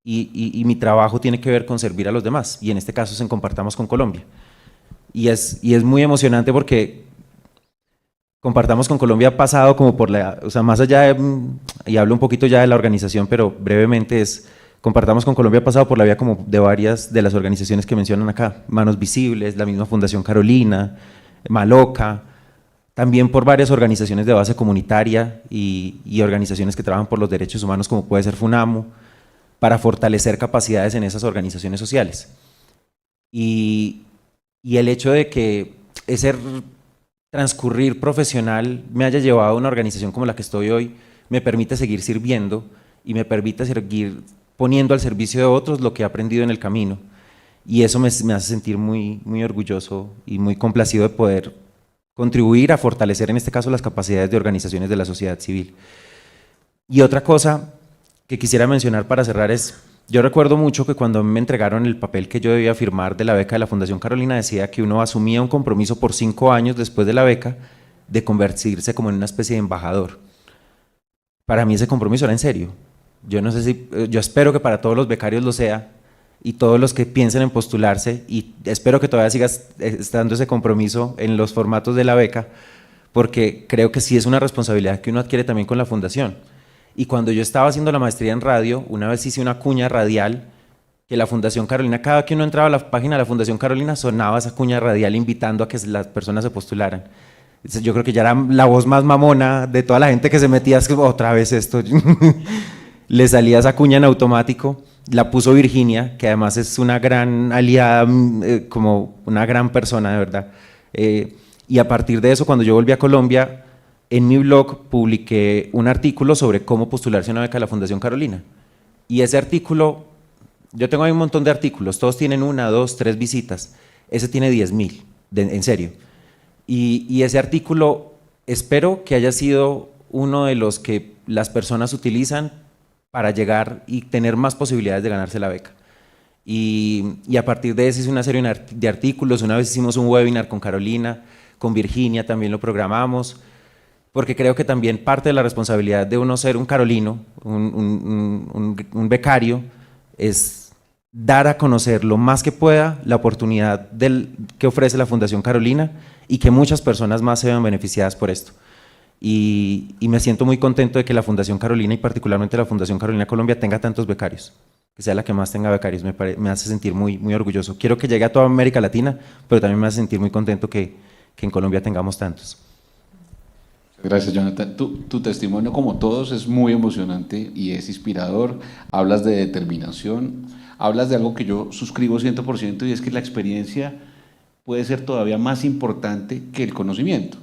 y mi trabajo tiene que ver con servir a los demás, y en este caso es en Compartamos con Colombia. Y es muy emocionante porque Compartamos con Colombia ha pasado como por más allá de, y hablo un poquito ya de la organización, pero brevemente Compartamos con Colombia ha pasado por la vía como de varias de las organizaciones que mencionan acá, Manos Visibles, la misma Fundación Carolina, Maloca, también por varias organizaciones de base comunitaria y organizaciones que trabajan por los derechos humanos como puede ser FUNAMO, para fortalecer capacidades en esas organizaciones sociales. Y el hecho de que ese transcurrir profesional me haya llevado a una organización como la que estoy hoy, me permite seguir sirviendo y me permite seguir poniendo al servicio de otros lo que he aprendido en el camino. Y eso me hace sentir muy, muy orgulloso y muy complacido de poder contribuir a fortalecer en este caso las capacidades de organizaciones de la sociedad civil. Y otra cosa que quisiera mencionar para cerrar es, yo recuerdo mucho que cuando me entregaron el papel que yo debía firmar de la beca de la Fundación Carolina, decía que uno asumía un compromiso por 5 años después de la beca de convertirse como en una especie de embajador. Para mí ese compromiso era en serio. Yo espero que para todos los becarios lo sea, y todos los que piensen en postularse, y espero que todavía siga estando ese compromiso en los formatos de la beca, porque creo que sí es una responsabilidad que uno adquiere también con la fundación. Y cuando yo estaba haciendo la maestría en radio, una vez hice una cuña radial que la Fundación Carolina, cada que uno entraba a la página de la Fundación Carolina, sonaba esa cuña radial invitando a que las personas se postularan. Entonces, yo creo que ya era la voz más mamona de toda la gente que se metía, es que otra vez esto, le salía esa cuña en automático. La puso Virginia, que además es una gran aliada, como una gran persona de verdad. Y a partir de eso, cuando yo volví a Colombia, en mi blog publiqué un artículo sobre cómo postularse a una beca de la Fundación Carolina. Y ese artículo, yo tengo ahí un montón de artículos, todos tienen 1, 2, 3 visitas. Ese tiene 10,000, en serio. Y ese artículo espero que haya sido uno de los que las personas utilizan para llegar y tener más posibilidades de ganarse la beca. Y a partir de eso hice una serie de artículos. Una vez hicimos un webinar con Carolina, con Virginia también lo programamos, porque creo que también parte de la responsabilidad de uno ser un carolino, un becario, es dar a conocer lo más que pueda la oportunidad que ofrece la Fundación Carolina y que muchas personas más se vean beneficiadas por esto. Y me siento muy contento de que la Fundación Carolina y particularmente la Fundación Carolina Colombia tenga tantos becarios, que sea la que más tenga becarios. Me hace sentir muy, muy orgulloso. Quiero que llegue a toda América Latina, pero también me hace sentir muy contento que en Colombia tengamos tantos. Gracias, Jonathan. Tu testimonio, como todos, es muy emocionante y es inspirador. Hablas de determinación, hablas de algo que yo suscribo 100%, y es que la experiencia puede ser todavía más importante que el conocimiento,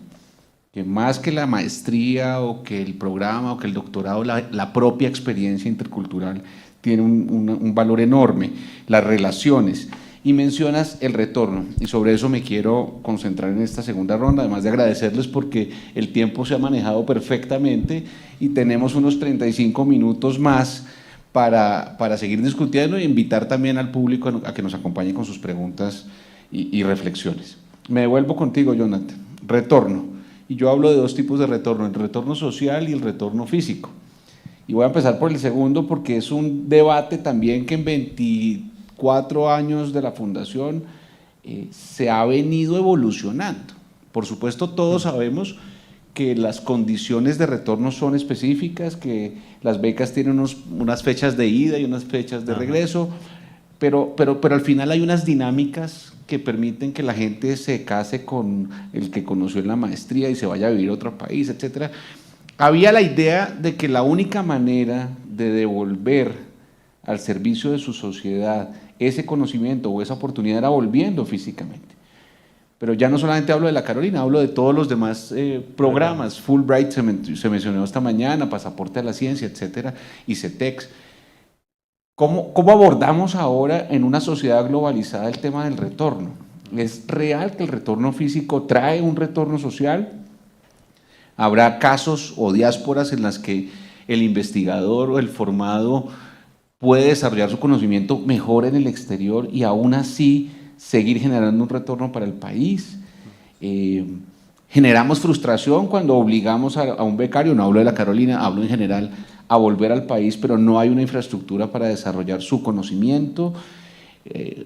que más que la maestría o que el programa o que el doctorado, la propia experiencia intercultural tiene un valor enorme, las relaciones. Y mencionas el retorno, y sobre eso me quiero concentrar en esta segunda ronda, además de agradecerles porque el tiempo se ha manejado perfectamente y tenemos unos 35 minutos más para seguir discutiendo e invitar también al público a que nos acompañe con sus preguntas y reflexiones. Me devuelvo contigo, Jonathan. Retorno, y yo hablo de dos tipos de retorno, el retorno social y el retorno físico. Y voy a empezar por el segundo porque es un debate también que en 24 años de la Fundación se ha venido evolucionando. Por supuesto, todos sabemos que las condiciones de retorno son específicas, que las becas tienen unas fechas de ida y unas fechas de regreso, pero al final hay unas dinámicas que permiten que la gente se case con el que conoció en la maestría y se vaya a vivir a otro país, etc. Había la idea de que la única manera de devolver al servicio de su sociedad ese conocimiento o esa oportunidad era volviendo físicamente. Pero ya no solamente hablo de la Carolina, hablo de todos los demás programas. Fulbright se mencionó esta mañana, Pasaporte a la Ciencia, etcétera, y CETEX. ¿Cómo abordamos ahora en una sociedad globalizada el tema del retorno? ¿Es real que el retorno físico trae un retorno social? ¿Habrá casos o diásporas en las que el investigador o el formado puede desarrollar su conocimiento mejor en el exterior y aún así seguir generando un retorno para el país? Generamos frustración cuando obligamos a un becario, no hablo de la Carolina, hablo en general, a volver al país, pero no hay una infraestructura para desarrollar su conocimiento.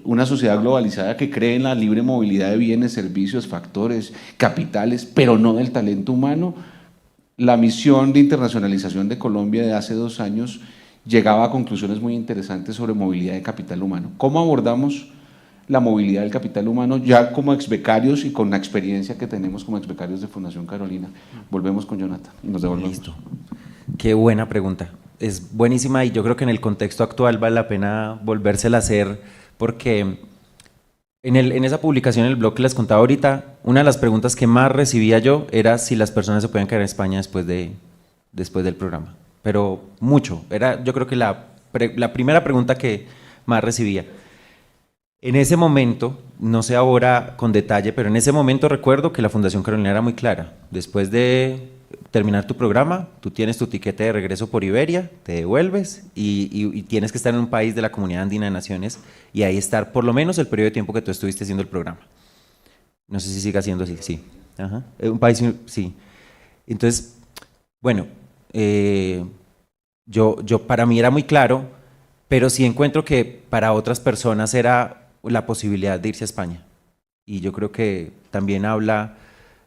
Una sociedad globalizada que cree en la libre movilidad de bienes, servicios, factores, capitales, pero no del talento humano. La misión de internacionalización de Colombia de hace 2 años llegaba a conclusiones muy interesantes sobre movilidad de capital humano. ¿Cómo abordamos la movilidad del capital humano ya como exbecarios y con la experiencia que tenemos como exbecarios de Fundación Carolina? Volvemos con Jonathan y nos devolvemos. Listo. Qué buena pregunta. Es buenísima y yo creo que en el contexto actual vale la pena volvérsela a hacer porque en esa publicación en el blog que les contaba ahorita, una de las preguntas que más recibía yo era si las personas se podían quedar en España después del programa. Pero mucho. Era yo creo que la primera pregunta que más recibía. En ese momento, no sé ahora con detalle, pero en ese momento recuerdo que la Fundación Carolina era muy clara. Después de terminar tu programa, tú tienes tu tiquete de regreso por Iberia, te devuelves y tienes que estar en un país de la Comunidad Andina de Naciones y ahí estar por lo menos el periodo de tiempo que tú estuviste haciendo el programa. No sé si siga siendo así, sí. Ajá. Un país, sí. Entonces, bueno, yo para mí era muy claro, pero sí encuentro que para otras personas era la posibilidad de irse a España. Y yo creo que también habla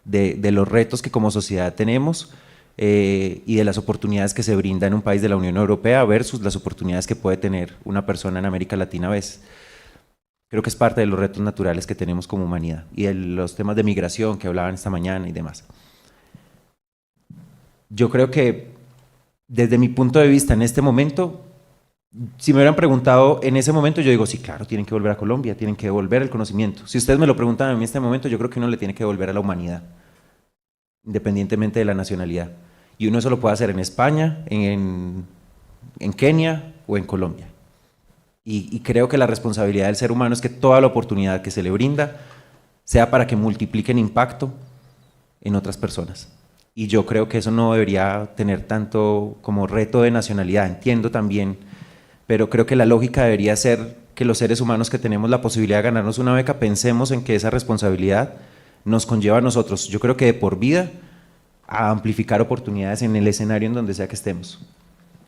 de los retos que como sociedad tenemos y de las oportunidades que se brinda en un país de la Unión Europea versus las oportunidades que puede tener una persona en América Latina a veces. Creo que es parte de los retos naturales que tenemos como humanidad y de los temas de migración que hablaban esta mañana y demás. Yo creo que desde mi punto de vista en este momento, si me hubieran preguntado en ese momento, yo digo, sí, claro, tienen que volver a Colombia, tienen que devolver el conocimiento. Si ustedes me lo preguntan a mí en este momento, yo creo que uno le tiene que devolver a la humanidad, independientemente de la nacionalidad. Y uno eso lo puede hacer en España, en Kenia o en Colombia. Y creo que la responsabilidad del ser humano es que toda la oportunidad que se le brinda sea para que multipliquen impacto en otras personas. y yo creo que eso no debería tener tanto como reto de nacionalidad, entiendo también, pero creo que la lógica debería ser que los seres humanos que tenemos la posibilidad de ganarnos una beca pensemos en que esa responsabilidad nos conlleva a nosotros, yo creo que de por vida, a amplificar oportunidades en el escenario en donde sea que estemos.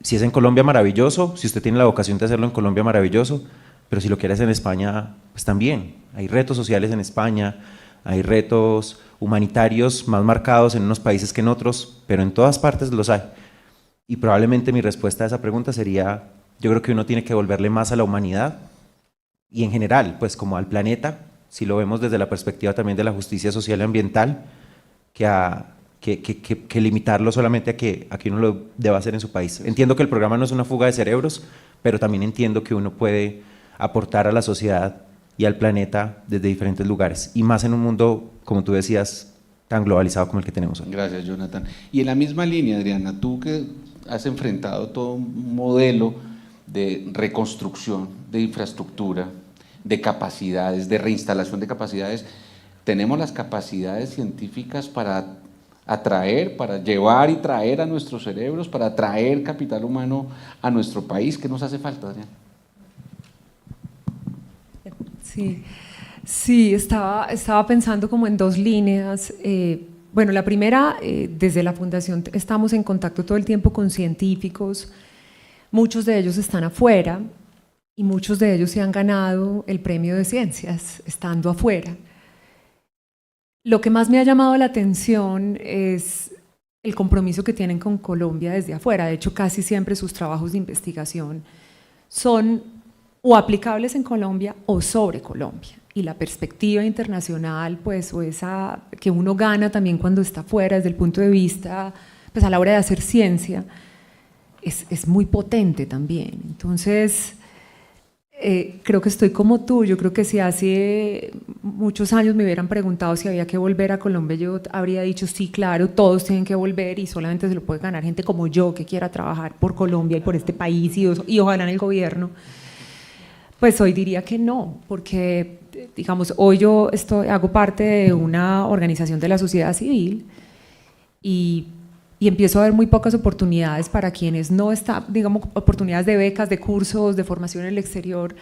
Si es en Colombia, maravilloso, si usted tiene la vocación de hacerlo en Colombia, maravilloso, pero si lo quiere hacer en España, pues también. Hay retos sociales en España, hay retos humanitarios más marcados en unos países que en otros, pero en todas partes los hay. Y probablemente mi respuesta a esa pregunta sería, yo creo que uno tiene que volverle más a la humanidad y en general, pues como al planeta, si lo vemos desde la perspectiva también de la justicia social y ambiental, que limitarlo solamente a que uno lo deba hacer en su país. Entiendo que el programa no es una fuga de cerebros, pero también entiendo que uno puede aportar a la sociedad y al planeta desde diferentes lugares, y más en un mundo, como tú decías, tan globalizado como el que tenemos hoy. Gracias, Jonathan. Y en la misma línea, Adriana, tú que has enfrentado todo un modelo de reconstrucción, de infraestructura, de capacidades, de reinstalación de capacidades, ¿tenemos las capacidades científicas para atraer, para llevar y traer a nuestros cerebros, para atraer capital humano a nuestro país? ¿Qué nos hace falta, Adriana? Sí, estaba pensando como en dos líneas. Bueno, la primera, desde la Fundación estamos en contacto todo el tiempo con científicos, muchos de ellos están afuera y muchos de ellos se han ganado el premio de ciencias estando afuera. Lo que más me ha llamado la atención es el compromiso que tienen con Colombia desde afuera. De hecho, casi siempre sus trabajos de investigación son o aplicables en Colombia o sobre Colombia. Y la perspectiva internacional, pues, o esa que uno gana también cuando está afuera, desde el punto de vista, pues, a la hora de hacer ciencia, es muy potente también. Entonces, creo que estoy como tú. Yo creo que si hace muchos años me hubieran preguntado si había que volver a Colombia, yo habría dicho sí, claro, todos tienen que volver y solamente se lo puede ganar gente como yo que quiera trabajar por Colombia y por este país y ojalá en el gobierno. Pues hoy diría que no, porque digamos, hoy yo hago parte de una organización de la sociedad civil y empiezo a ver muy pocas oportunidades para quienes no están, digamos, oportunidades de becas, de cursos, de formación en el exterior,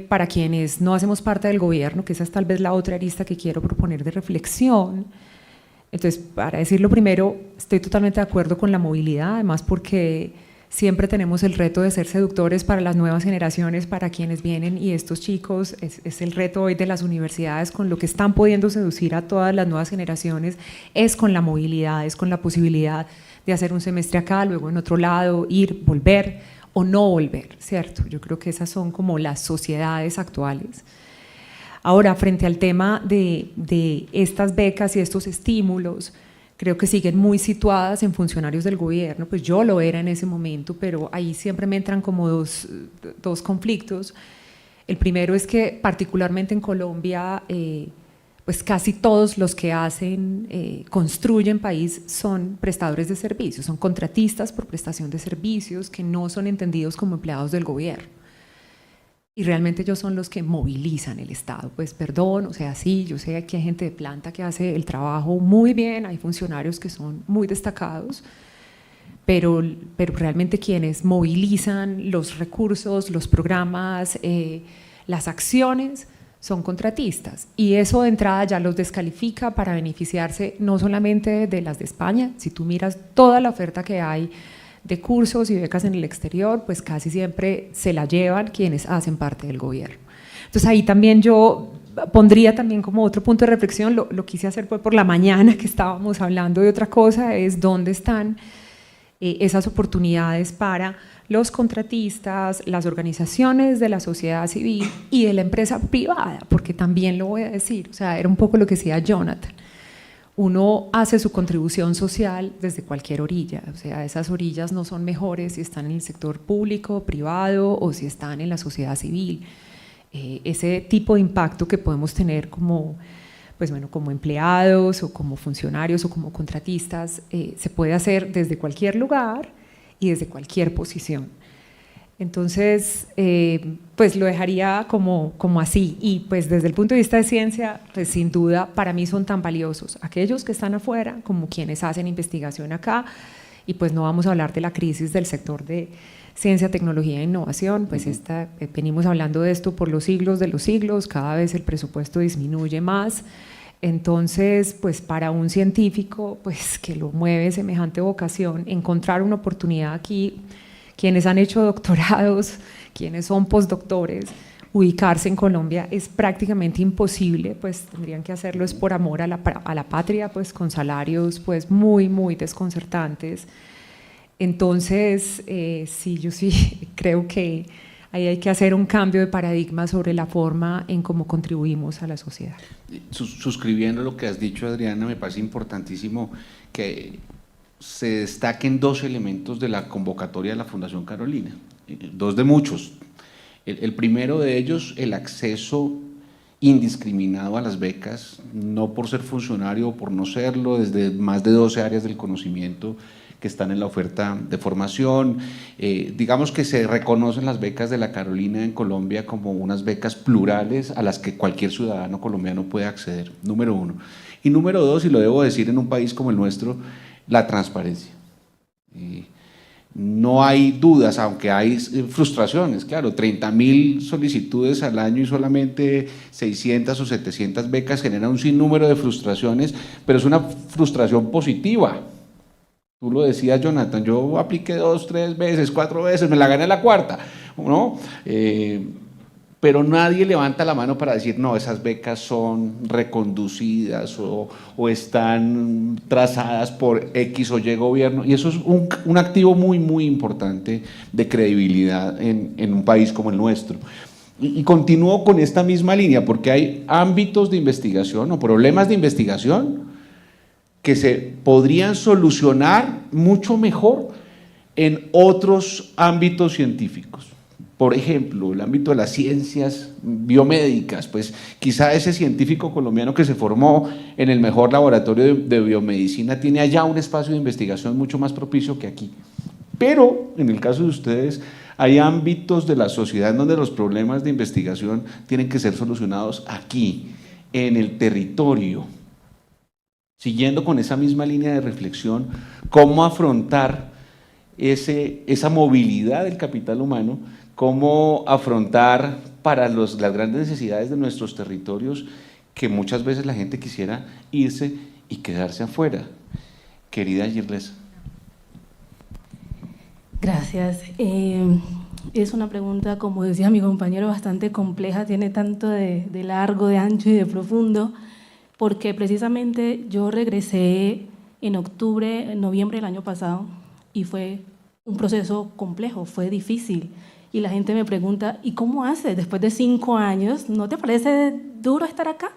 para quienes no hacemos parte del gobierno, que esa es tal vez la otra arista que quiero proponer de reflexión. Entonces, para decirlo primero, estoy totalmente de acuerdo con la movilidad, además porque siempre tenemos el reto de ser seductores para las nuevas generaciones, para quienes vienen, y estos chicos, es el reto hoy de las universidades, con lo que están pudiendo seducir a todas las nuevas generaciones, es con la movilidad, es con la posibilidad de hacer un semestre acá, luego en otro lado, ir, volver o no volver, ¿cierto? Yo creo que esas son como las sociedades actuales. Ahora, frente al tema de estas becas y estos estímulos, creo que siguen muy situadas en funcionarios del gobierno, pues yo lo era en ese momento, pero ahí siempre me entran como dos conflictos. El primero es que particularmente en Colombia, pues casi todos los que construyen país son prestadores de servicios, son contratistas por prestación de servicios que no son entendidos como empleados del gobierno. Y realmente ellos son los que movilizan el Estado. Pues perdón, o sea, sí, yo sé que hay gente de planta que hace el trabajo muy bien, hay funcionarios que son muy destacados, pero realmente quienes movilizan los recursos, los programas, las acciones, son contratistas. Y eso de entrada ya los descalifica para beneficiarse no solamente de las de España. Si tú miras toda la oferta que hay de cursos y becas en el exterior, pues casi siempre se la llevan quienes hacen parte del gobierno. Entonces ahí también yo pondría también como otro punto de reflexión, lo quise hacer por la mañana que estábamos hablando de otra cosa, es dónde están esas oportunidades para los contratistas, las organizaciones de la sociedad civil y de la empresa privada, porque también lo voy a decir, o sea, era un poco lo que decía Jonathan. Uno hace su contribución social desde cualquier orilla, o sea, esas orillas no son mejores si están en el sector público, privado o si están en la sociedad civil. Ese tipo de impacto que podemos tener como, pues bueno, como empleados o como funcionarios o como contratistas, se puede hacer desde cualquier lugar y desde cualquier posición. Entonces, pues lo dejaría como así. Y pues desde el punto de vista de ciencia, pues sin duda para mí son tan valiosos aquellos que están afuera como quienes hacen investigación acá. Y pues no vamos a hablar de la crisis del sector de ciencia, tecnología e innovación, pues venimos hablando de esto por los siglos de los siglos, cada vez el presupuesto disminuye más. Entonces, pues para un científico pues que lo mueve semejante vocación, encontrar una oportunidad aquí, quienes han hecho doctorados, quienes son postdoctores, ubicarse en Colombia es prácticamente imposible, pues tendrían que hacerlo es por amor a la patria, pues con salarios pues muy, muy desconcertantes. Entonces, sí, yo sí creo que ahí hay que hacer un cambio de paradigma sobre la forma en cómo contribuimos a la sociedad. Suscribiendo lo que has dicho, Adriana, me parece importantísimo que se destaquen dos elementos de la convocatoria de la Fundación Carolina, dos de muchos. El primero de ellos, el acceso indiscriminado a las becas, no por ser funcionario o por no serlo, desde más de 12 áreas del conocimiento que están en la oferta de formación. Digamos que se reconocen las becas de la Carolina en Colombia como unas becas plurales a las que cualquier ciudadano colombiano puede acceder, número uno. Y número dos, y lo debo decir en un país como el nuestro, la transparencia. No hay dudas, aunque hay frustraciones, claro, 30.000 solicitudes al año y solamente 600 o 700 becas generan un sinnúmero de frustraciones, pero es una frustración positiva. Tú lo decías, Jonathan, yo apliqué 2, 3 veces, 4 veces, me la gané la cuarta, ¿no? Pero nadie levanta la mano para decir, no, esas becas son reconducidas o están trazadas por X o Y gobierno, y eso es un activo muy, muy importante de credibilidad en un país como el nuestro. Y continúo con esta misma línea, porque hay ámbitos de investigación o problemas de investigación que se podrían solucionar mucho mejor en otros ámbitos científicos. Por ejemplo, el ámbito de las ciencias biomédicas, pues quizá ese científico colombiano que se formó en el mejor laboratorio de biomedicina tiene allá un espacio de investigación mucho más propicio que aquí. Pero en el caso de ustedes, hay ámbitos de la sociedad en donde los problemas de investigación tienen que ser solucionados aquí, en el territorio. Siguiendo con esa misma línea de reflexión, cómo afrontar esa movilidad del capital humano, cómo afrontar para las grandes necesidades de nuestros territorios, que muchas veces la gente quisiera irse y quedarse afuera. Querida Girles. Gracias. Es una pregunta, como decía mi compañero, bastante compleja, tiene tanto de largo, de ancho y de profundo, porque precisamente yo regresé en noviembre del año pasado, y fue un proceso complejo, fue difícil. Y la gente me pregunta, ¿y cómo haces después de 5 años? ¿No te parece duro estar acá?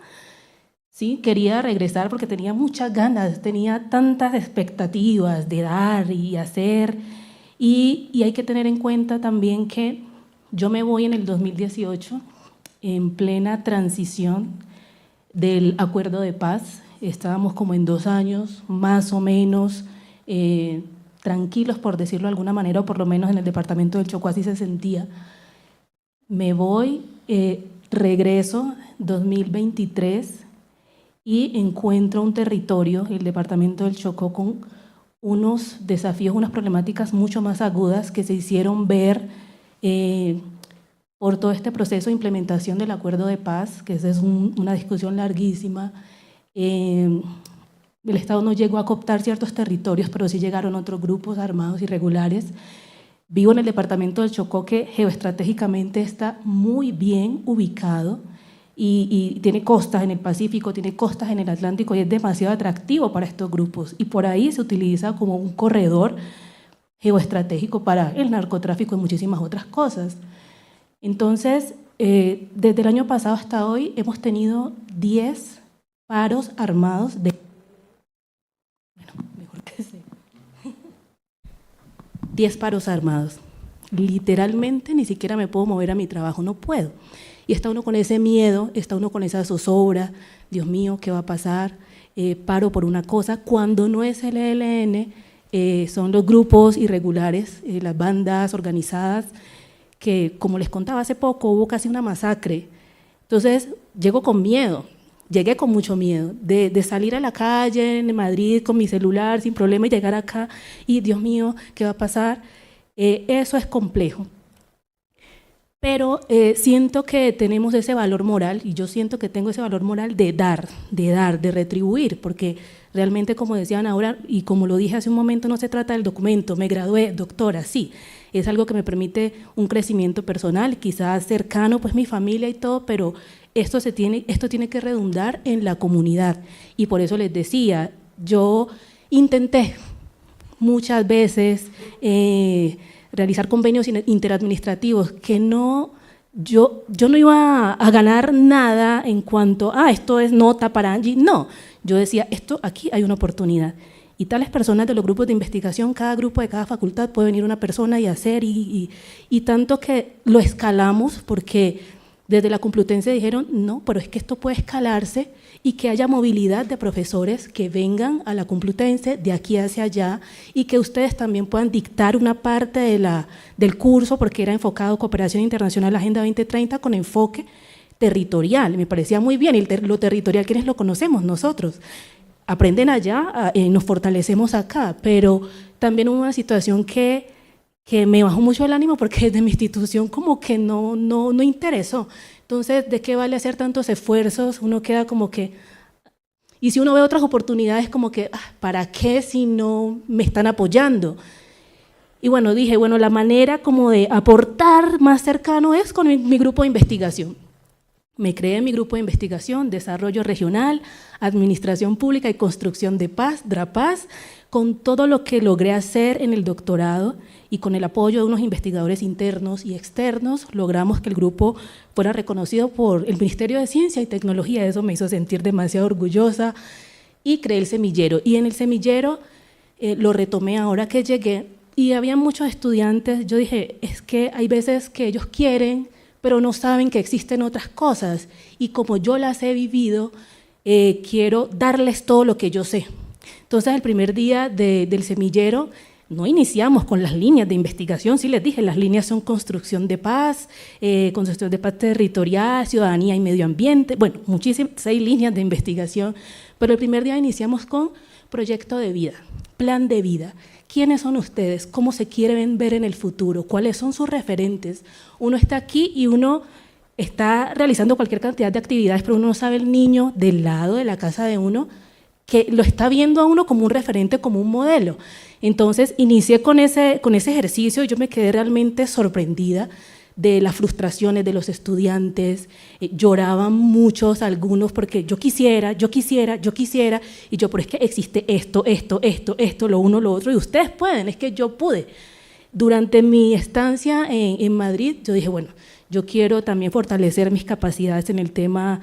Sí, quería regresar porque tenía muchas ganas, tenía tantas expectativas de dar y hacer. Y hay que tener en cuenta también que yo me voy en el 2018, en plena transición del acuerdo de paz. Estábamos como en 2 años, más o menos, tranquilos, por decirlo de alguna manera, o por lo menos en el departamento del Chocó así se sentía. Me voy, regreso 2023 y encuentro un territorio, el departamento del Chocó, con unos desafíos, unas problemáticas mucho más agudas que se hicieron ver por todo este proceso de implementación del acuerdo de paz, que esa es una discusión larguísima. El Estado no llegó a cooptar ciertos territorios, pero sí llegaron otros grupos armados irregulares. Vivo en el departamento del Chocó, que geoestratégicamente está muy bien ubicado y tiene costas en el Pacífico, tiene costas en el Atlántico, y es demasiado atractivo para estos grupos. Y por ahí se utiliza como un corredor geoestratégico para el narcotráfico y muchísimas otras cosas. Entonces, desde el año pasado hasta hoy hemos tenido 10 paros armados de... 10 paros armados. Literalmente ni siquiera me puedo mover a mi trabajo, no puedo. Y está uno con ese miedo, está uno con esa zozobra, Dios mío, ¿qué va a pasar? Paro por una cosa, cuando no es el ELN, son los grupos irregulares, las bandas organizadas, que, como les contaba hace poco, hubo casi una masacre. Entonces, llegué con mucho miedo de salir a la calle en Madrid con mi celular sin problema y llegar acá y, Dios mío, ¿qué va a pasar? Eso es complejo. Pero siento que tenemos ese valor moral, y yo siento que tengo ese valor moral de dar, de retribuir, porque realmente, como decían ahora, y como lo dije hace un momento, no se trata del documento, me gradué, doctora, sí, es algo que me permite un crecimiento personal, quizás cercano, pues mi familia y todo, pero esto tiene que redundar en la comunidad. Y por eso les decía, yo intenté muchas veces realizar convenios interadministrativos que yo no iba a ganar nada en cuanto a esto es nota para Angie, no, yo decía, aquí hay una oportunidad. Y tales personas de los grupos de investigación, cada grupo de cada facultad puede venir una persona y hacer, y tanto que lo escalamos, porque desde la Complutense dijeron, no, pero es que esto puede escalarse y que haya movilidad de profesores que vengan a la Complutense de aquí hacia allá y que ustedes también puedan dictar una parte del curso, porque era enfocado Cooperación Internacional, Agenda 2030, con enfoque territorial. Me parecía muy bien, y lo territorial, ¿quiénes lo conocemos? Nosotros. Aprenden allá, nos fortalecemos acá, pero también hubo una situación que me bajó mucho el ánimo porque desde mi institución como que no interesó. Entonces, ¿de qué vale hacer tantos esfuerzos? Uno queda como que… Y si uno ve otras oportunidades, como que, ¿para qué si no me están apoyando? Y bueno, dije, bueno, la manera como de aportar más cercano es con mi grupo de investigación. Me creé mi grupo de investigación, Desarrollo Regional, Administración Pública y Construcción de Paz, DRAPAZ, con todo lo que logré hacer en el doctorado y con el apoyo de unos investigadores internos y externos, logramos que el grupo fuera reconocido por el Ministerio de Ciencia y Tecnología. Eso me hizo sentir demasiado orgullosa y creé el semillero. Y en el semillero lo retomé ahora que llegué y había muchos estudiantes. Yo dije, es que hay veces que ellos quieren, pero no saben que existen otras cosas, y como yo las he vivido, quiero darles todo lo que yo sé. Entonces, el primer día del semillero, no iniciamos con las líneas de investigación, sí les dije, las líneas son construcción de paz territorial, ciudadanía y medio ambiente, bueno, muchísimas, 6 líneas de investigación, pero el primer día iniciamos con proyecto de vida, plan de vida. ¿Quiénes son ustedes? ¿Cómo se quieren ver en el futuro? ¿Cuáles son sus referentes? Uno está aquí y uno está realizando cualquier cantidad de actividades, pero uno no sabe el niño del lado de la casa de uno que lo está viendo a uno como un referente, como un modelo. Entonces, inicié con ese ejercicio y yo me quedé realmente sorprendida de las frustraciones de los estudiantes. Lloraban muchos, algunos, porque yo quisiera, y yo, pero es que existe esto, lo uno, lo otro, y ustedes pueden, es que yo pude. Durante mi estancia en Madrid, yo dije, bueno, yo quiero también fortalecer mis capacidades en el tema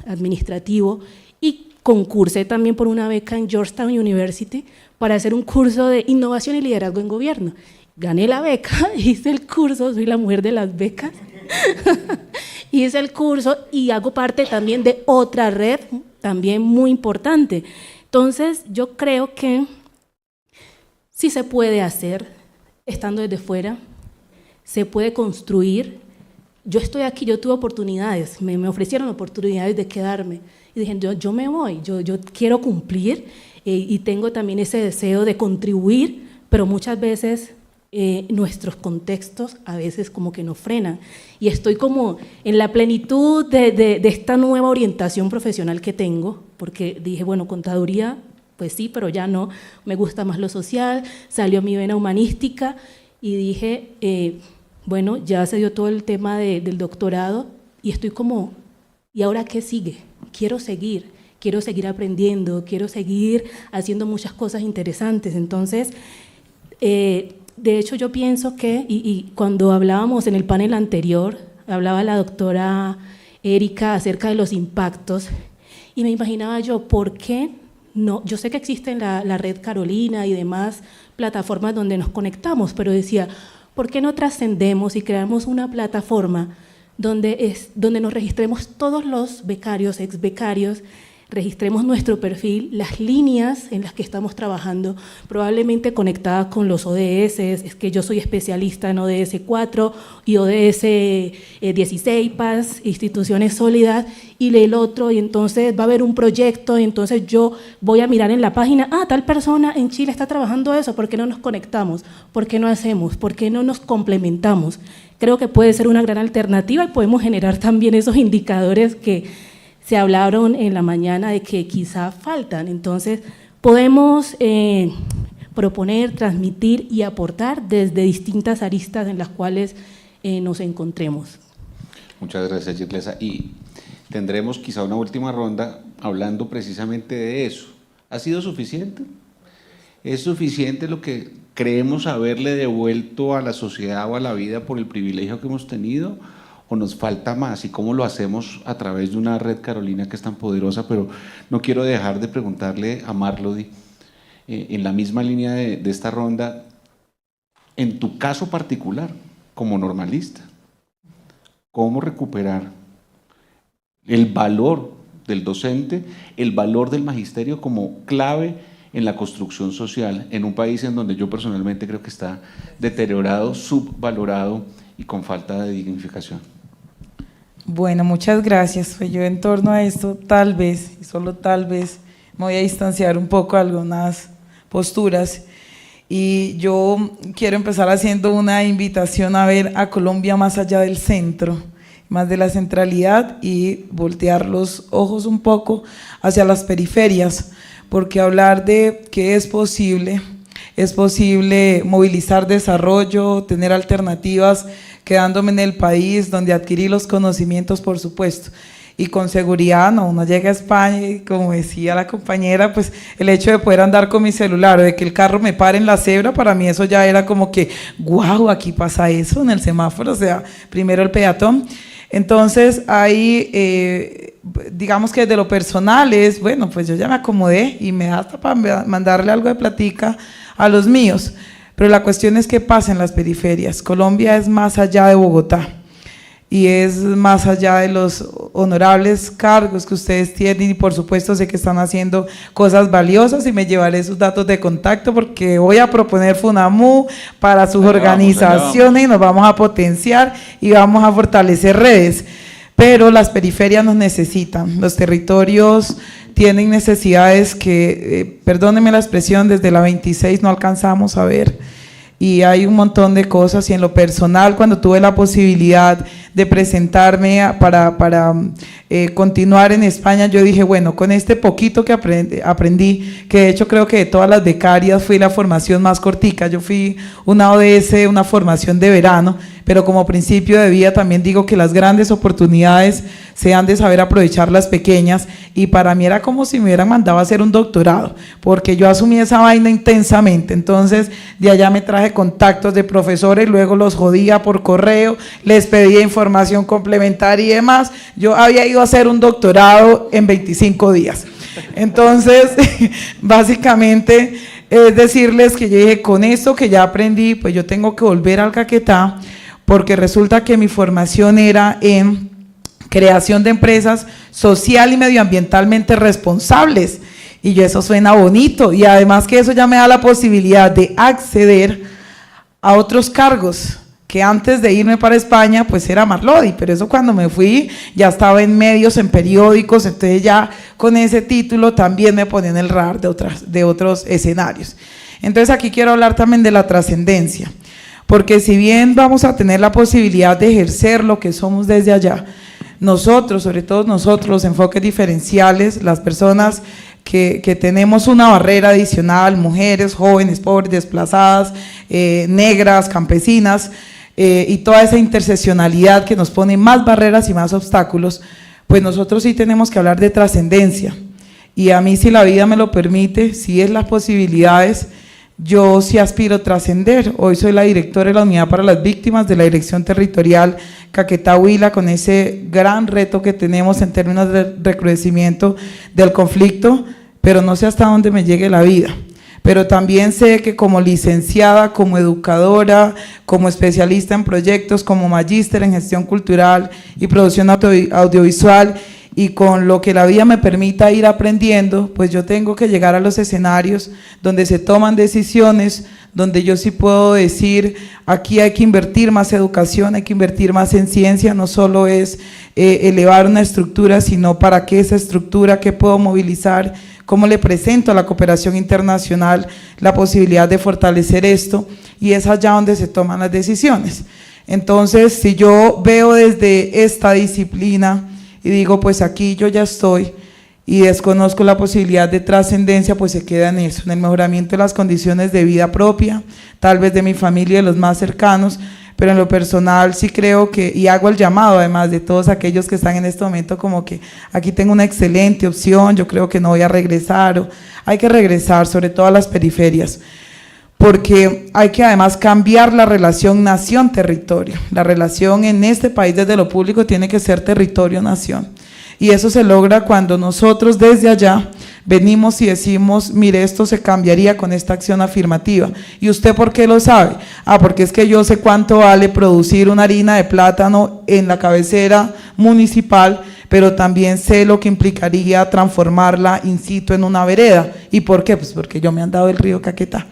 administrativo, y concursé también por una beca en Georgetown University para hacer un curso de innovación y liderazgo en gobierno. Gané la beca, hice el curso, soy la mujer de las becas, hice el curso y hago parte también de otra red también muy importante. Entonces, yo creo que sí se puede hacer estando desde fuera, se puede construir. Yo estoy aquí, yo tuve oportunidades, me ofrecieron oportunidades de quedarme y dije, yo me voy, yo quiero cumplir y tengo también ese deseo de contribuir, pero muchas veces nuestros contextos a veces como que nos frenan, y estoy como en la plenitud de esta nueva orientación profesional que tengo, porque dije, bueno, contaduría, pues sí, pero ya no, me gusta más lo social, salió mi vena humanística y dije, bueno, ya se dio todo el tema del doctorado y estoy como, ¿y ahora qué sigue? Quiero seguir aprendiendo, quiero seguir haciendo muchas cosas interesantes. Entonces, de hecho, yo pienso que, y cuando hablábamos en el panel anterior, hablaba la doctora Erika acerca de los impactos, y me imaginaba yo, ¿por qué no? Yo sé que existe la red Carolina y demás plataformas donde nos conectamos, pero decía, ¿por qué no trascendemos y creamos una plataforma donde nos registremos todos los becarios, exbecarios registremos nuestro perfil, las líneas en las que estamos trabajando, probablemente conectadas con los ODS, es que yo soy especialista en ODS 4 y ODS 16, PAS, instituciones sólidas, y el otro, y entonces va a haber un proyecto, y entonces yo voy a mirar en la página, tal persona en Chile está trabajando eso, ¿por qué no nos conectamos? ¿Por qué no hacemos? ¿Por qué no nos complementamos? Creo que puede ser una gran alternativa y podemos generar también esos indicadores que se hablaron en la mañana de que quizá faltan. Entonces, podemos proponer, transmitir y aportar desde distintas aristas en las cuales nos encontremos. Muchas gracias, Gitlesa. Y tendremos quizá una última ronda hablando precisamente de eso. ¿Ha sido suficiente? ¿Es suficiente lo que creemos haberle devuelto a la sociedad o a la vida por el privilegio que hemos tenido? ¿O nos falta más? ¿Y cómo lo hacemos a través de una red, Carolina, que es tan poderosa? Pero no quiero dejar de preguntarle a Marlody, en la misma línea de esta ronda, en tu caso particular, como normalista, ¿cómo recuperar el valor del docente, el valor del magisterio como clave en la construcción social en un país en donde yo personalmente creo que está deteriorado, subvalorado y con falta de dignificación? Bueno, muchas gracias. Pues yo en torno a esto, tal vez, y solo tal vez, me voy a distanciar un poco de algunas posturas, y yo quiero empezar haciendo una invitación a ver a Colombia más allá del centro, más de la centralidad, y voltear los ojos un poco hacia las periferias, porque hablar de que es posible movilizar desarrollo, tener alternativas, quedándome en el país donde adquirí los conocimientos, por supuesto, y con seguridad. No, uno llega a España y, como decía la compañera, pues el hecho de poder andar con mi celular o de que el carro me pare en la cebra, para mí eso ya era como que, wow, aquí pasa eso en el semáforo, o sea, primero el peatón. Entonces ahí, digamos que desde lo personal es, bueno, pues yo ya me acomodé y me da hasta para mandarle algo de platica a los míos, pero la cuestión es qué pasa en las periferias. Colombia es más allá de Bogotá y es más allá de los honorables cargos que ustedes tienen, y por supuesto sé que están haciendo cosas valiosas, y me llevaré sus datos de contacto porque voy a proponer FUNAMU para sus organizaciones y nos vamos a potenciar y vamos a fortalecer redes. Pero las periferias nos necesitan, los territorios tienen necesidades que, perdónenme la expresión, desde la 26 no alcanzamos a ver, y hay un montón de cosas. Y en lo personal, cuando tuve la posibilidad de presentarme para continuar en España, yo dije, bueno, con este poquito que aprendí, que de hecho creo que de todas las becarias fui la formación más cortica, yo fui una ODS, una formación de verano, pero como principio de vida también digo que las grandes oportunidades se han de saber aprovechar las pequeñas, y para mí era como si me hubieran mandado a hacer un doctorado, porque yo asumí esa vaina intensamente. Entonces de allá me traje contactos de profesores, luego los jodía por correo, les pedía información complementaria y demás. Yo había ido a hacer un doctorado en 25 días. Entonces básicamente es decirles que yo dije, con esto que ya aprendí, pues yo tengo que volver al Caquetá, porque resulta que mi formación era en creación de empresas social y medioambientalmente responsables, y yo, eso suena bonito, y además que eso ya me da la posibilidad de acceder a otros cargos, que antes de irme para España pues era Marlody, pero eso cuando me fui ya estaba en medios, en periódicos, entonces ya con ese título también me ponía en el radar de otros escenarios. Entonces aquí quiero hablar también de la trascendencia, porque si bien vamos a tener la posibilidad de ejercer lo que somos desde allá, nosotros, sobre todo nosotros, los enfoques diferenciales, las personas que tenemos una barrera adicional, mujeres, jóvenes, pobres, desplazadas, negras, campesinas, y toda esa interseccionalidad que nos pone más barreras y más obstáculos, pues nosotros sí tenemos que hablar de trascendencia. Y a mí, si la vida me lo permite, si es las posibilidades, yo sí aspiro a trascender. Hoy soy la directora de la Unidad para las Víctimas de la Dirección Territorial Caquetá-Huila, con ese gran reto que tenemos en términos de recrudecimiento del conflicto, pero no sé hasta dónde me llegue la vida. Pero también sé que como licenciada, como educadora, como especialista en proyectos, como magíster en gestión cultural y producción audiovisual, y con lo que la vida me permita ir aprendiendo, pues yo tengo que llegar a los escenarios donde se toman decisiones, donde yo sí puedo decir, aquí hay que invertir más educación, hay que invertir más en ciencia, no solo es elevar una estructura, sino para qué esa estructura, qué puedo movilizar, cómo le presento a la cooperación internacional la posibilidad de fortalecer esto, y es allá donde se toman las decisiones. Entonces, si yo veo desde esta disciplina y digo, pues aquí yo ya estoy y desconozco la posibilidad de trascendencia, pues se queda en eso, en el mejoramiento de las condiciones de vida propia, tal vez de mi familia y de los más cercanos, pero en lo personal sí creo que, y hago el llamado además de todos aquellos que están en este momento como que aquí tengo una excelente opción, yo creo que no voy a regresar, o hay que regresar, sobre todo a las periferias, porque hay que además cambiar la relación nación-territorio. La relación en este país desde lo público tiene que ser territorio-nación, y eso se logra cuando nosotros desde allá venimos y decimos, mire, esto se cambiaría con esta acción afirmativa. ¿Y usted por qué lo sabe? Ah, porque es que yo sé cuánto vale producir una harina de plátano en la cabecera municipal, pero también sé lo que implicaría transformarla in situ en una vereda. ¿Y por qué? Pues porque yo me han dado el río Caquetá.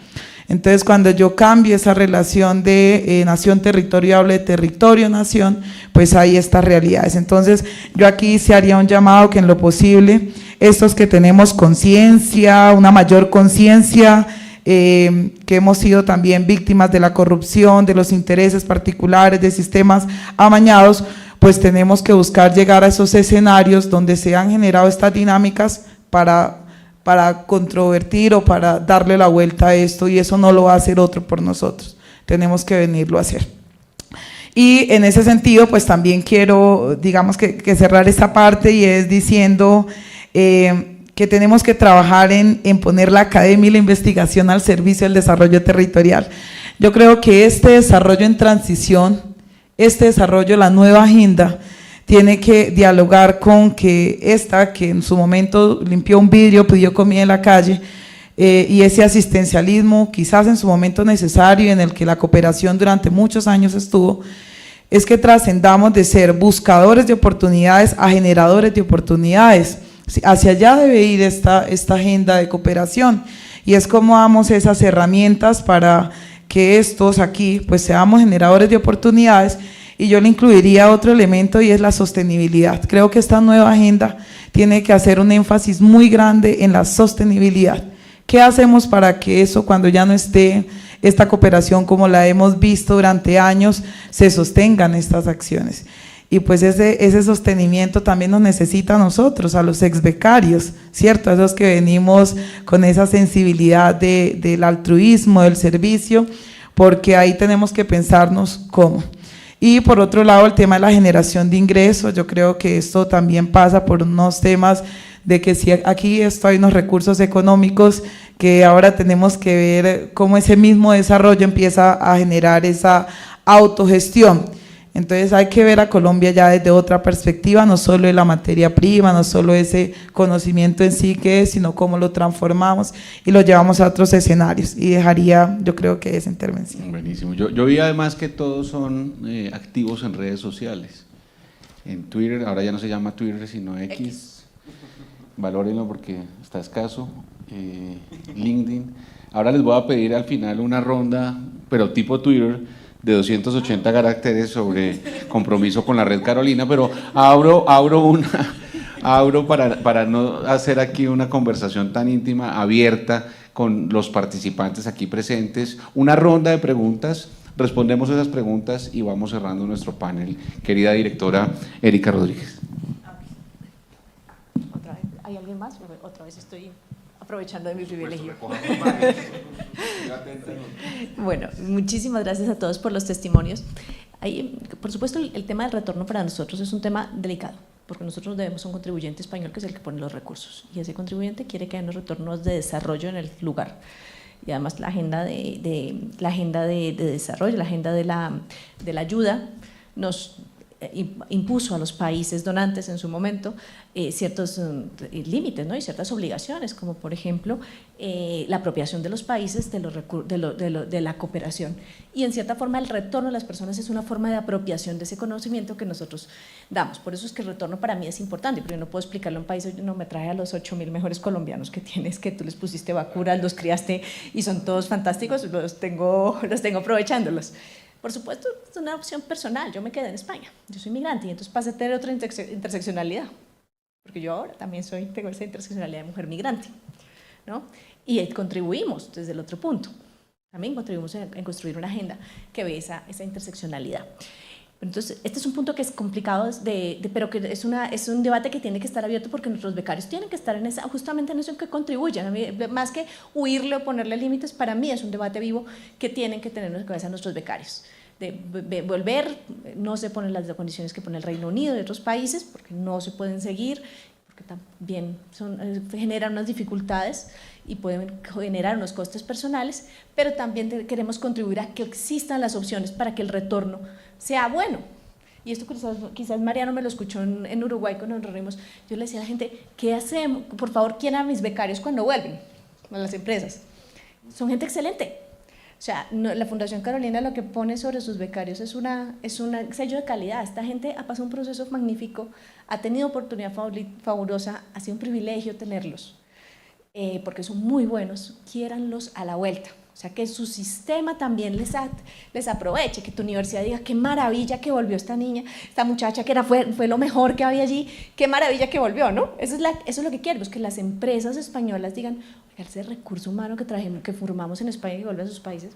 Entonces, cuando yo cambio esa relación de nación-territorio y hablo de territorio-nación, pues hay estas realidades. Entonces, yo aquí se haría un llamado que en lo posible, estos que tenemos conciencia, una mayor conciencia, que hemos sido también víctimas de la corrupción, de los intereses particulares, de sistemas amañados, pues tenemos que buscar llegar a esos escenarios donde se han generado estas dinámicas para controvertir o para darle la vuelta a esto, y eso no lo va a hacer otro por nosotros, tenemos que venirlo a hacer. Y en ese sentido, pues también quiero, digamos que cerrar esta parte, y es diciendo que tenemos que trabajar en poner la academia y la investigación al servicio del desarrollo territorial. Yo creo que este desarrollo en transición, este desarrollo, la nueva agenda, tiene que dialogar con que en su momento limpió un vidrio, pidió comida en la calle, y ese asistencialismo quizás en su momento necesario, en el que la cooperación durante muchos años estuvo, es que trascendamos de ser buscadores de oportunidades a generadores de oportunidades. Hacia allá debe ir esta agenda de cooperación, y es como damos esas herramientas para que estos aquí pues seamos generadores de oportunidades. Y yo le incluiría otro elemento, y es la sostenibilidad. Creo que esta nueva agenda tiene que hacer un énfasis muy grande en la sostenibilidad. ¿Qué hacemos para que eso, cuando ya no esté esta cooperación como la hemos visto durante años, se sostengan estas acciones? Y pues ese sostenimiento también nos necesita a nosotros, a los exbecarios, ¿cierto? A esos que venimos con esa sensibilidad del altruismo, del servicio, porque ahí tenemos que pensarnos cómo. Y por otro lado, el tema de la generación de ingresos, yo creo que esto también pasa por unos temas de que si aquí hay unos recursos económicos que ahora tenemos que ver cómo ese mismo desarrollo empieza a generar esa autogestión. Entonces hay que ver a Colombia ya desde otra perspectiva, no solo de la materia prima, no solo ese conocimiento en sí que es, sino cómo lo transformamos y lo llevamos a otros escenarios. Y dejaría, yo creo que esa intervención. Buenísimo. Yo vi además que todos son activos en redes sociales. En Twitter, ahora ya no se llama Twitter, sino X. Valórenlo porque está escaso. LinkedIn. Ahora les voy a pedir al final una ronda, pero tipo Twitter, de 280 caracteres sobre compromiso con la Red Carolina, pero abro para no hacer aquí una conversación tan íntima, abierta con los participantes aquí presentes, una ronda de preguntas, respondemos esas preguntas y vamos cerrando nuestro panel. Querida directora Erika Rodríguez. ¿Hay alguien más? Otra vez estoy aprovechando de mi privilegio. Bueno, muchísimas gracias a todos por los testimonios. Por supuesto, el tema del retorno para nosotros es un tema delicado, porque nosotros debemos a un contribuyente español que es el que pone los recursos, y ese contribuyente quiere que haya unos retornos de desarrollo en el lugar. Y además la agenda de desarrollo, la agenda de la ayuda, nos impuso a los países donantes en su momento ciertos límites, ¿no? Y ciertas obligaciones, como por ejemplo la apropiación de los países de la cooperación. Y en cierta forma el retorno a las personas es una forma de apropiación de ese conocimiento que nosotros damos. Por eso es que el retorno para mí es importante, porque yo no puedo explicarle a un país, no me trae a los 8.000 mejores colombianos que tienes, que tú les pusiste vacunas, los criaste y son todos fantásticos, los tengo aprovechándolos. Por supuesto, es una opción personal. Yo me quedé en España, yo soy migrante y entonces pasé a tener otra interseccionalidad, porque yo ahora también tengo esa interseccionalidad de mujer migrante, ¿no? Y contribuimos desde el otro punto, también contribuimos en construir una agenda que ve esa interseccionalidad. Entonces, este es un punto que es complicado, pero que es un debate que tiene que estar abierto porque nuestros becarios tienen que estar justamente en eso en que contribuyan. A mí, más que huirle o ponerle límites, para mí es un debate vivo que tienen que tener en la cabeza nuestros becarios. De volver, no se ponen las condiciones que pone el Reino Unido y otros países, porque no se pueden seguir, porque también generan unas dificultades y pueden generar unos costes personales, pero también queremos contribuir a que existan las opciones para que el retorno sea bueno. Y esto quizás Mariano me lo escuchó en Uruguay cuando nos reunimos. Yo le decía a la gente, ¿qué hacemos? Por favor, ¿quién a mis becarios cuando vuelven? A las empresas. Son gente excelente. O sea, la Fundación Carolina lo que pone sobre sus becarios es un sello de calidad. Esta gente ha pasado un proceso magnífico, ha tenido oportunidad fabulosa, ha sido un privilegio tenerlos, porque son muy buenos, quiéranlos a la vuelta. O sea, que su sistema también les aproveche, que tu universidad diga, qué maravilla que volvió esta niña, esta muchacha que fue lo mejor que había allí, qué maravilla que volvió, ¿no? Eso es lo que queremos, que las empresas españolas digan, oiga, ese recurso humano que formamos en España y vuelve a sus países.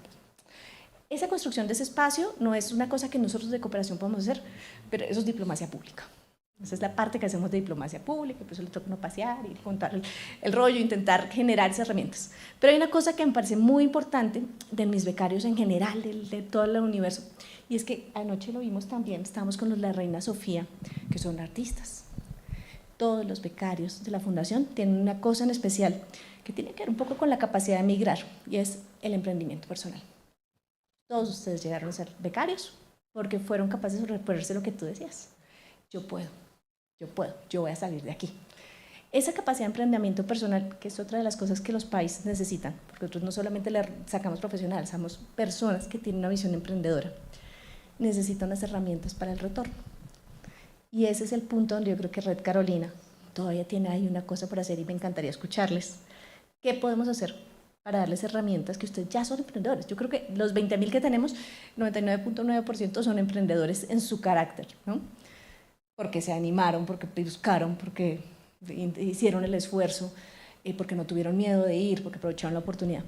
Esa construcción de ese espacio no es una cosa que nosotros de cooperación podemos hacer, pero eso es diplomacia pública. Esa es la parte que hacemos de diplomacia pública, por eso le toca uno pasear y contar el rollo, intentar generar esas herramientas. Pero hay una cosa que me parece muy importante de mis becarios en general, de todo el universo, y es que anoche lo vimos también, estábamos con la Reina Sofía, que son artistas. Todos los becarios de la Fundación tienen una cosa en especial que tiene que ver un poco con la capacidad de migrar, y es el emprendimiento personal. Todos ustedes llegaron a ser becarios porque fueron capaces de reponerse lo que tú decías. Yo puedo, yo voy a salir de aquí. Esa capacidad de emprendimiento personal, que es otra de las cosas que los países necesitan, porque nosotros no solamente le sacamos profesionales, sacamos personas que tienen una visión emprendedora, necesitan unas herramientas para el retorno. Y ese es el punto donde yo creo que Red Carolina todavía tiene ahí una cosa por hacer y me encantaría escucharles. ¿Qué podemos hacer para darles herramientas que ustedes ya son emprendedores? Yo creo que los 20.000 que tenemos, 99.9% son emprendedores en su carácter, ¿no? Porque se animaron, porque buscaron, porque hicieron el esfuerzo, porque no tuvieron miedo de ir, porque aprovecharon la oportunidad.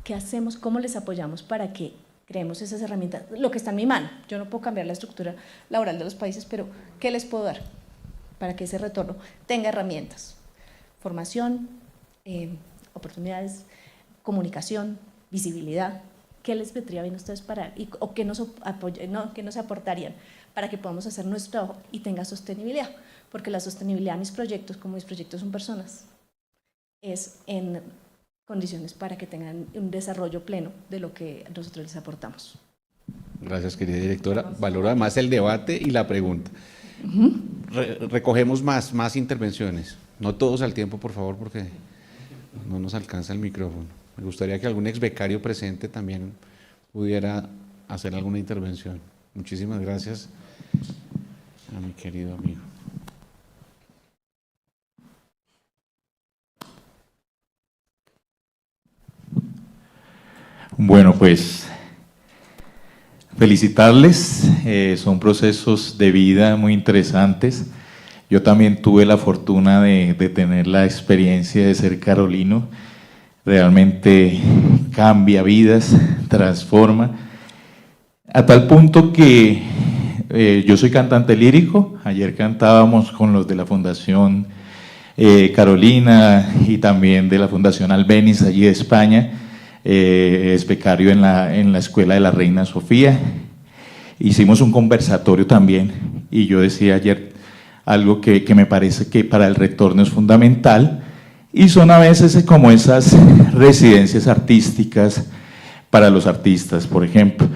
¿Qué hacemos? ¿Cómo les apoyamos para que creemos esas herramientas? Lo que está en mi mano. Yo no puedo cambiar la estructura laboral de los países, pero ¿qué les puedo dar para que ese retorno tenga herramientas? Formación, oportunidades, comunicación, visibilidad. ¿Qué les vendría bien a ustedes o qué nos aportarían para que podamos hacer nuestro trabajo y tenga sostenibilidad? Porque la sostenibilidad de mis proyectos, como mis proyectos son personas, es en condiciones para que tengan un desarrollo pleno de lo que nosotros les aportamos. Gracias, querida directora. Valoro además el debate y la pregunta. Recogemos más intervenciones, no todos al tiempo, por favor, porque no nos alcanza el micrófono. Me gustaría que algún ex becario presente también pudiera hacer alguna intervención. Muchísimas gracias a mi querido amigo. Bueno, pues felicitarles, son procesos de vida muy interesantes. Yo también tuve la fortuna de tener la experiencia de ser carolino. Realmente cambia vidas, transforma, a tal punto que yo soy cantante lírico. Ayer cantábamos con los de la Fundación Carolina y también de la Fundación Albéniz, allí de España. Es becario en la Escuela de la Reina Sofía. Hicimos un conversatorio también y yo decía ayer algo que me parece que para el retorno es fundamental, y son a veces como esas residencias artísticas para los artistas, por ejemplo.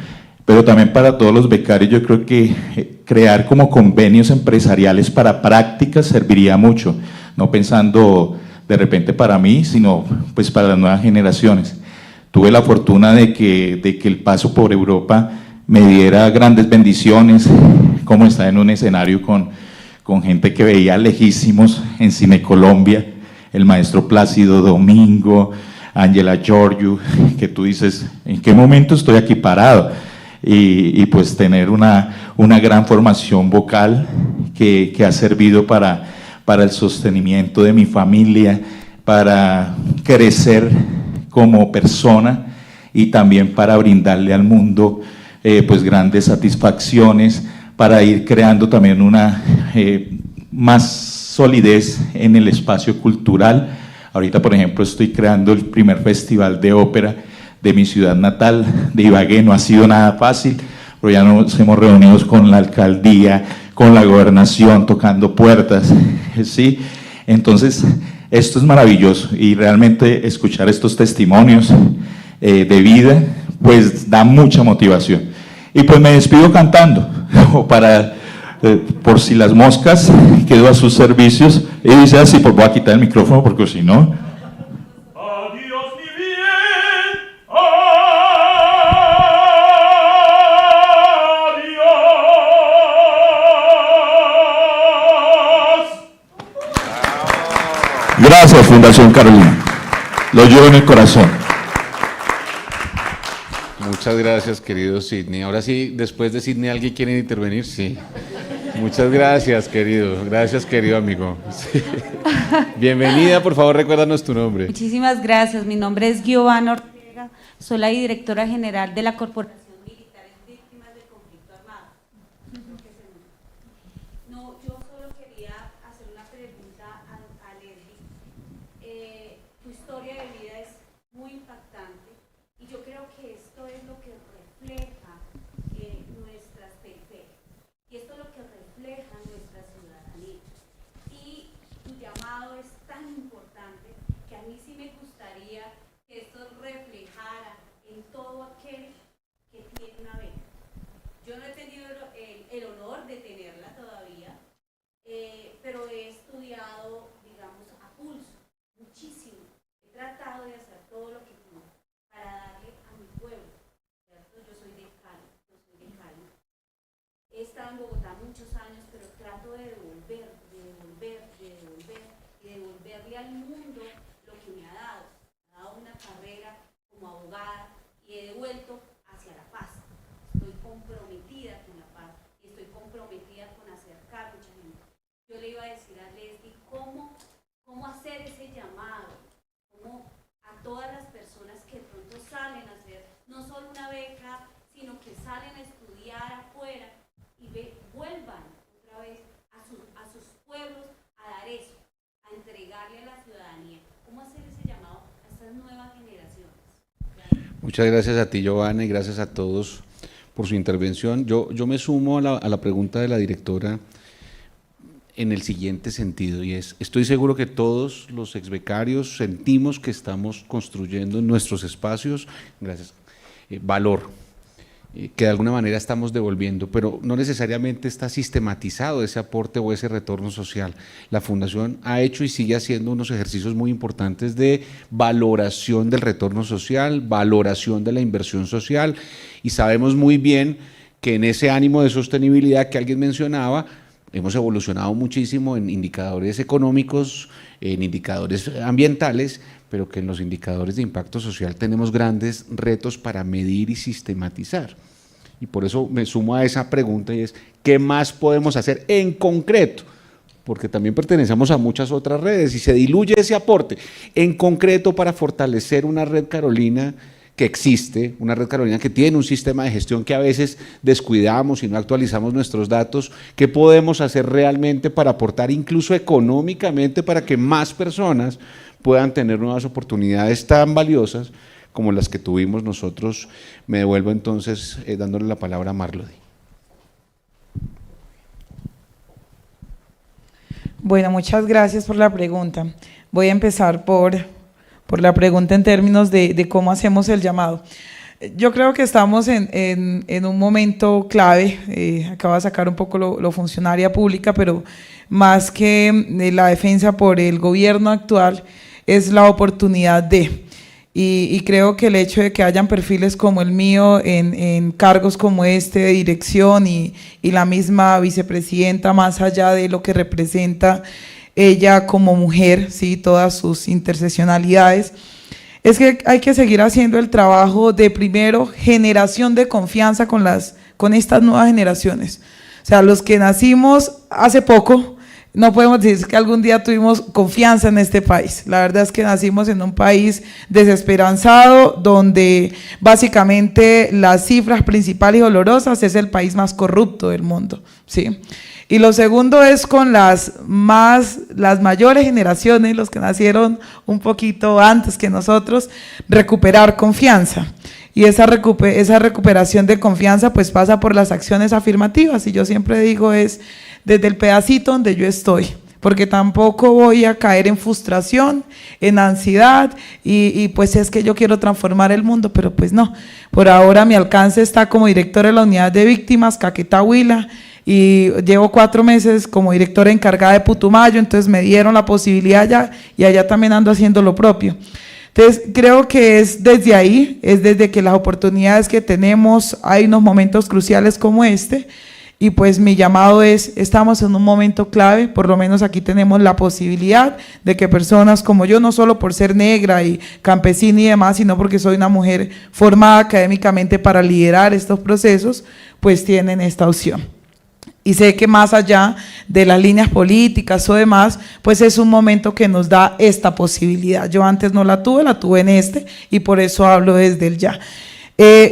pero también para todos los becarios. Yo creo que crear como convenios empresariales para prácticas serviría mucho, no pensando de repente para mí, sino pues para las nuevas generaciones. Tuve la fortuna de que el paso por Europa me diera grandes bendiciones, como estar en un escenario con gente que veía lejísimos en Cine Colombia, el maestro Plácido Domingo, Ángela Giorgio, que tú dices, ¿en qué momento estoy aquí parado? Y pues tener una gran formación vocal que ha servido para el sostenimiento de mi familia, para crecer como persona y también para brindarle al mundo pues grandes satisfacciones, para ir creando también una más solidez en el espacio cultural. Ahorita, por ejemplo, estoy creando el primer festival de ópera de mi ciudad natal, de Ibagué. No ha sido nada fácil, pero ya nos hemos reunido con la alcaldía, con la gobernación, tocando puertas, ¿sí? Entonces, esto es maravilloso, y realmente escuchar estos testimonios de vida, pues da mucha motivación. Y pues me despido cantando, por si las moscas, quedo a sus servicios. Y dice así, pues voy a quitar el micrófono porque si no... Adiós, mi bien, adiós. Gracias, Fundación Carolina. Lo llevo en el corazón. Muchas gracias, querido Sidney. Ahora sí, después de Sidney, ¿alguien quiere intervenir? Sí. Muchas gracias, querido. Gracias, querido amigo. Sí. Bienvenida, por favor, recuérdanos tu nombre. Muchísimas gracias. Mi nombre es Giovanna Ortega. Soy la directora general de la Corporación Militares Víctimas del Conflicto Armado. No, yo solo quería hacer una pregunta a Leslie. Tu historia de vida es muy impactante y yo creo que esto es lo que refleja nuestras periferias y esto es lo que refleja nuestra ciudadanía. Y tu llamado es tan importante que a mí sí me gustaría que esto reflejara en todo aquel que tiene una beca. Yo no he tenido el honor de tenerla todavía, pero he estudiado, digamos, a pulso, muchísimo. He tratado de hacer todo lo que puedo para darle a mi pueblo, ¿cierto? Yo soy de Cali. He estado en Bogotá muchos años, pero trato de devolverle al mundo lo que me ha dado. Me ha dado una carrera como abogada y he devuelto hacia la paz. Estoy comprometida con la paz y estoy comprometida con acercar mucha gente. Yo le iba a decir a Leslie cómo hacer ese llamado, cómo a todas las personas que de pronto salen a hacer no solo una beca, sino que salen a estudiar afuera y vuelvan otra vez a sus pueblos a dar eso, a entregarle a la ciudadanía. ¿Cómo hacer ese llamado a estas nuevas generaciones? Gracias. Muchas gracias a ti, Giovanna, y gracias a todos por su intervención. Yo me sumo a la pregunta de la directora en el siguiente sentido, y es, estoy seguro que todos los exbecarios sentimos que estamos construyendo en nuestros espacios, gracias, valor, que de alguna manera estamos devolviendo, pero no necesariamente está sistematizado ese aporte o ese retorno social. La Fundación ha hecho y sigue haciendo unos ejercicios muy importantes de valoración del retorno social, valoración de la inversión social, y sabemos muy bien que en ese ánimo de sostenibilidad que alguien mencionaba, hemos evolucionado muchísimo en indicadores económicos, en indicadores ambientales, pero que en los indicadores de impacto social tenemos grandes retos para medir y sistematizar. Y por eso me sumo a esa pregunta, y es, ¿qué más podemos hacer en concreto? Porque también pertenecemos a muchas otras redes y se diluye ese aporte en concreto para fortalecer una red Carolina que existe, una red Carolina que tiene un sistema de gestión que a veces descuidamos y no actualizamos nuestros datos. ¿Qué podemos hacer realmente para aportar incluso económicamente para que más personas puedan tener nuevas oportunidades tan valiosas como las que tuvimos nosotros? Me devuelvo entonces dándole la palabra a Marlody. Bueno, muchas gracias por la pregunta. Voy a empezar por la pregunta en términos de cómo hacemos el llamado. Yo creo que estamos en un momento clave. Acabo de sacar un poco lo funcionaria pública, pero más que la defensa por el gobierno actual es la oportunidad de. Y creo que el hecho de que hayan perfiles como el mío en cargos como este de dirección y la misma vicepresidenta, más allá de lo que representa ella como mujer, ¿sí? Todas sus interseccionalidades, es que hay que seguir haciendo el trabajo de primero generación de confianza con estas nuevas generaciones. O sea, los que nacimos hace poco, no podemos decir que algún día tuvimos confianza en este país. La verdad es que nacimos en un país desesperanzado, donde básicamente las cifras principales y dolorosas es el país más corrupto del mundo, ¿sí? Y lo segundo es con las mayores generaciones, los que nacieron un poquito antes que nosotros, recuperar confianza. Y esa recuperación de confianza pues pasa por las acciones afirmativas, y yo siempre digo es desde el pedacito donde yo estoy, porque tampoco voy a caer en frustración, en ansiedad, y pues es que yo quiero transformar el mundo, pero pues no. Por ahora mi alcance está como directora de la unidad de víctimas Caquetá Huila, y llevo 4 meses como directora encargada de Putumayo, entonces me dieron la posibilidad allá, y allá también ando haciendo lo propio. Entonces creo que es desde ahí, es desde que las oportunidades que tenemos, hay unos momentos cruciales como este, y pues mi llamado es, estamos en un momento clave, por lo menos aquí tenemos la posibilidad de que personas como yo, no solo por ser negra y campesina y demás, sino porque soy una mujer formada académicamente para liderar estos procesos, pues tienen esta opción. Y sé que más allá de las líneas políticas o demás, pues es un momento que nos da esta posibilidad. Yo antes no la tuve en este, y por eso hablo desde el ya.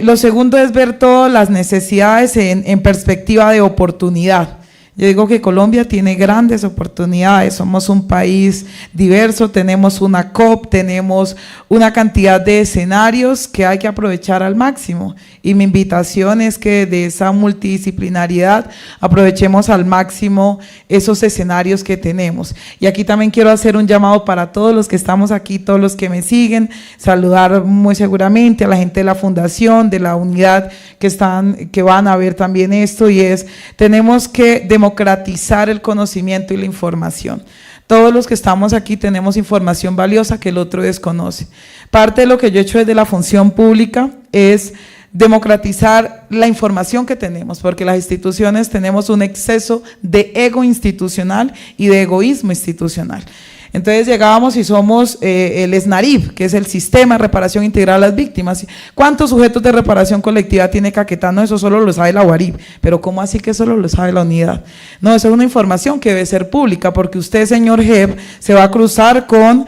Lo segundo es ver todas las necesidades en perspectiva de oportunidad. Yo digo que Colombia tiene grandes oportunidades, somos un país diverso, tenemos una COP, tenemos una cantidad de escenarios que hay que aprovechar al máximo, y mi invitación es que de esa multidisciplinariedad aprovechemos al máximo esos escenarios que tenemos. Y aquí también quiero hacer un llamado para todos los que estamos aquí, todos los que me siguen, saludar muy seguramente a la gente de la fundación, de la unidad que van a ver también esto, y es, tenemos que democratizar el conocimiento y la información. Todos los que estamos aquí tenemos información valiosa que el otro desconoce. Parte de lo que yo he hecho desde la función pública es democratizar la información que tenemos, porque las instituciones tenemos un exceso de ego institucional y de egoísmo institucional. Entonces llegábamos y somos el SNARIP, que es el Sistema de Reparación Integral a las Víctimas. ¿Cuántos sujetos de reparación colectiva tiene Caquetá? No, eso solo lo sabe la UARIP, pero ¿cómo así que solo lo sabe la unidad? No, eso es una información que debe ser pública, porque usted, señor JEP, se va a cruzar con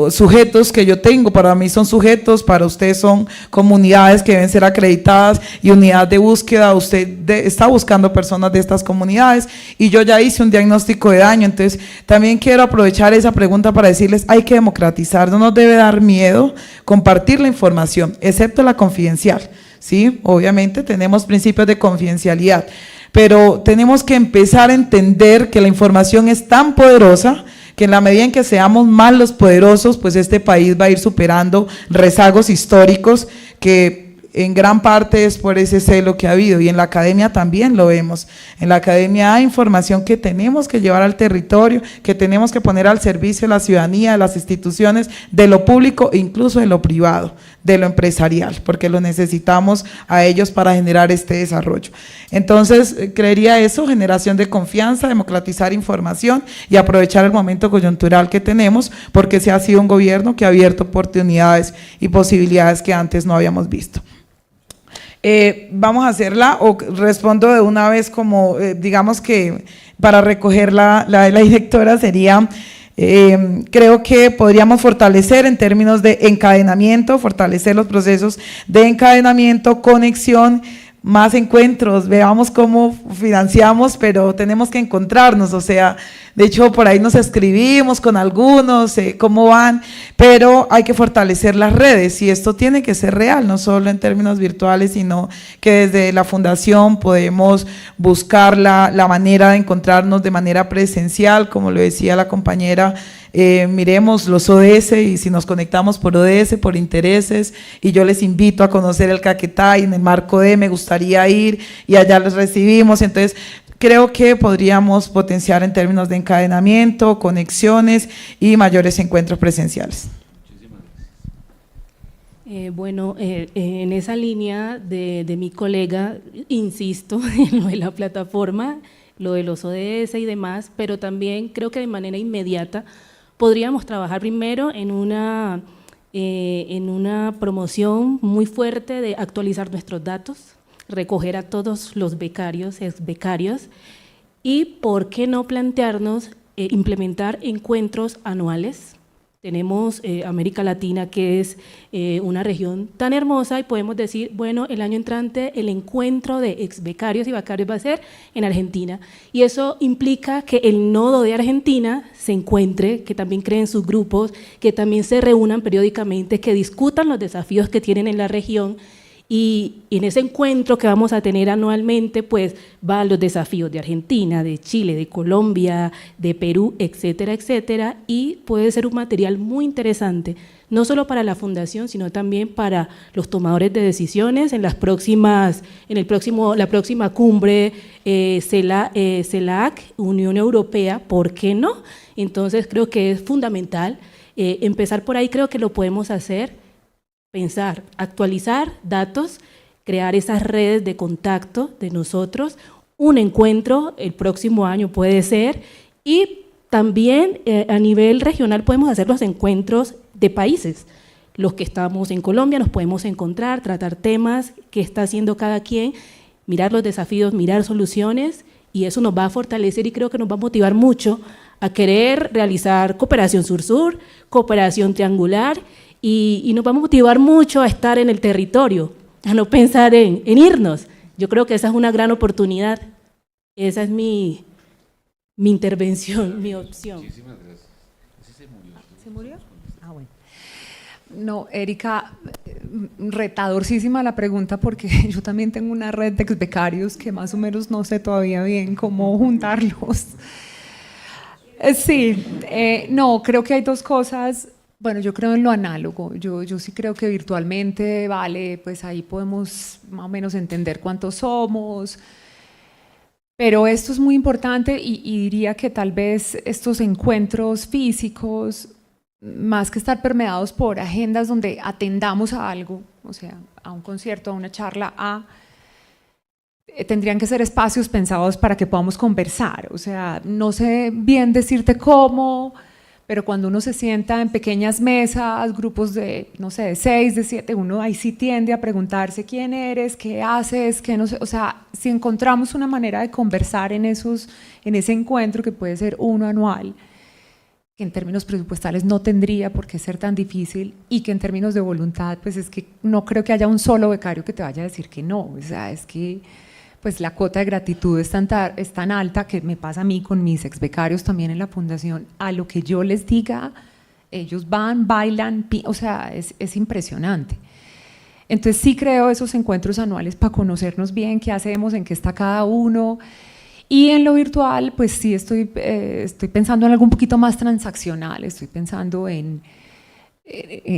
sujetos que yo tengo. Para mí son sujetos, para usted son comunidades que deben ser acreditadas, y unidad de búsqueda, usted está buscando personas de estas comunidades, y yo ya hice un diagnóstico de daño. Entonces también quiero aprovechar esa pregunta para decirles, hay que democratizar, no nos debe dar miedo compartir la información, excepto la confidencial, ¿sí? Obviamente tenemos principios de confidencialidad, pero tenemos que empezar a entender que la información es tan poderosa que en la medida en que seamos más los poderosos, pues este país va a ir superando rezagos históricos que en gran parte es por ese celo que ha habido, y en la academia también lo vemos. En la academia hay información que tenemos que llevar al territorio, que tenemos que poner al servicio de la ciudadanía, de las instituciones, de lo público e incluso de lo privado, de lo empresarial, porque lo necesitamos a ellos para generar este desarrollo. Entonces, creería eso, generación de confianza, democratizar información y aprovechar el momento coyuntural que tenemos, porque se ha sido un gobierno que ha abierto oportunidades y posibilidades que antes no habíamos visto. Vamos a hacerla, o respondo de una vez como, digamos que para recoger la directora sería, creo que podríamos fortalecer en términos de encadenamiento, fortalecer los procesos de encadenamiento, conexión, más encuentros, veamos cómo financiamos, pero tenemos que encontrarnos, o sea, de hecho por ahí nos escribimos con algunos, cómo van, pero hay que fortalecer las redes, y esto tiene que ser real, no solo en términos virtuales, sino que desde la fundación podemos buscar la manera de encontrarnos de manera presencial, como lo decía la compañera miremos los ODS y si nos conectamos por ODS, por intereses, y yo les invito a conocer el Caquetá y en el marco de me gustaría ir y allá les recibimos. Entonces, creo que podríamos potenciar en términos de encadenamiento, conexiones y mayores encuentros presenciales. Bueno, en esa línea de mi colega, insisto en lo de la plataforma, lo de los ODS y demás, pero también creo que de manera inmediata podríamos trabajar primero en una promoción muy fuerte de actualizar nuestros datos, recoger a todos los becarios, exbecarios, y por qué no plantearnos implementar encuentros anuales. Tenemos América Latina, que es una región tan hermosa, y podemos decir, bueno, el año entrante el encuentro de exbecarios y becarios va a ser en Argentina, y eso implica que el nodo de Argentina se encuentre, que también creen sus grupos, que también se reúnan periódicamente, que discutan los desafíos que tienen en la región. Y en ese encuentro que vamos a tener anualmente, pues van los desafíos de Argentina, de Chile, de Colombia, de Perú, etcétera, etcétera, y puede ser un material muy interesante, no solo para la Fundación, sino también para los tomadores de decisiones en la próxima cumbre CELAC, Unión Europea, ¿por qué no? Entonces creo que es fundamental empezar por ahí, creo que lo podemos hacer. Pensar, actualizar datos, crear esas redes de contacto de nosotros, un encuentro el próximo año puede ser, y también a nivel regional podemos hacer los encuentros de países. Los que estamos en Colombia nos podemos encontrar, tratar temas que está haciendo cada quien, mirar los desafíos, mirar soluciones, y eso nos va a fortalecer y creo que nos va a motivar mucho a querer realizar cooperación sur-sur, cooperación triangular, y nos va a motivar mucho a estar en el territorio, a no pensar en irnos. Yo creo que esa es una gran oportunidad. Esa es mi intervención, mi opción. Muchísimas gracias. ¿Ese se murió? ¿Se murió? Ah, bueno. No, Erika, retadorcísima la pregunta, porque yo también tengo una red de becarios que más o menos no sé todavía bien cómo juntarlos. Sí, no, creo que hay dos cosas. Bueno, yo creo en lo análogo, yo sí creo que virtualmente, vale, pues ahí podemos más o menos entender cuántos somos, pero esto es muy importante y diría que tal vez estos encuentros físicos, más que estar permeados por agendas donde atendamos a algo, o sea, a un concierto, a una charla, tendrían que ser espacios pensados para que podamos conversar, o sea, no sé bien decirte cómo, pero cuando uno se sienta en pequeñas mesas, grupos de, no sé, de 6, de 7, uno ahí sí tiende a preguntarse quién eres, qué haces, qué no sé, o sea, si encontramos una manera de conversar en ese encuentro, que puede ser uno anual, que en términos presupuestales no tendría por qué ser tan difícil, y que en términos de voluntad, pues es que no creo que haya un solo becario que te vaya a decir que no, o sea, es que pues la cuota de gratitud es tan alta que me pasa a mí con mis exbecarios también en la fundación, a lo que yo les diga, ellos van, bailan, o sea, es impresionante. Entonces sí creo esos encuentros anuales para conocernos bien, qué hacemos, en qué está cada uno, y en lo virtual, pues sí estoy pensando en algo un poquito más transaccional, estoy pensando en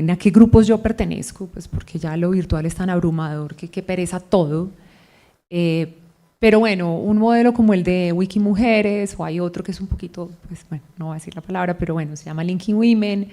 a qué grupos yo pertenezco, pues porque ya lo virtual es tan abrumador que pereza todo. Pero bueno, un modelo como el de Wikimujeres, o hay otro que es un poquito, pues bueno, no voy a decir la palabra, pero bueno, se llama Linking Women.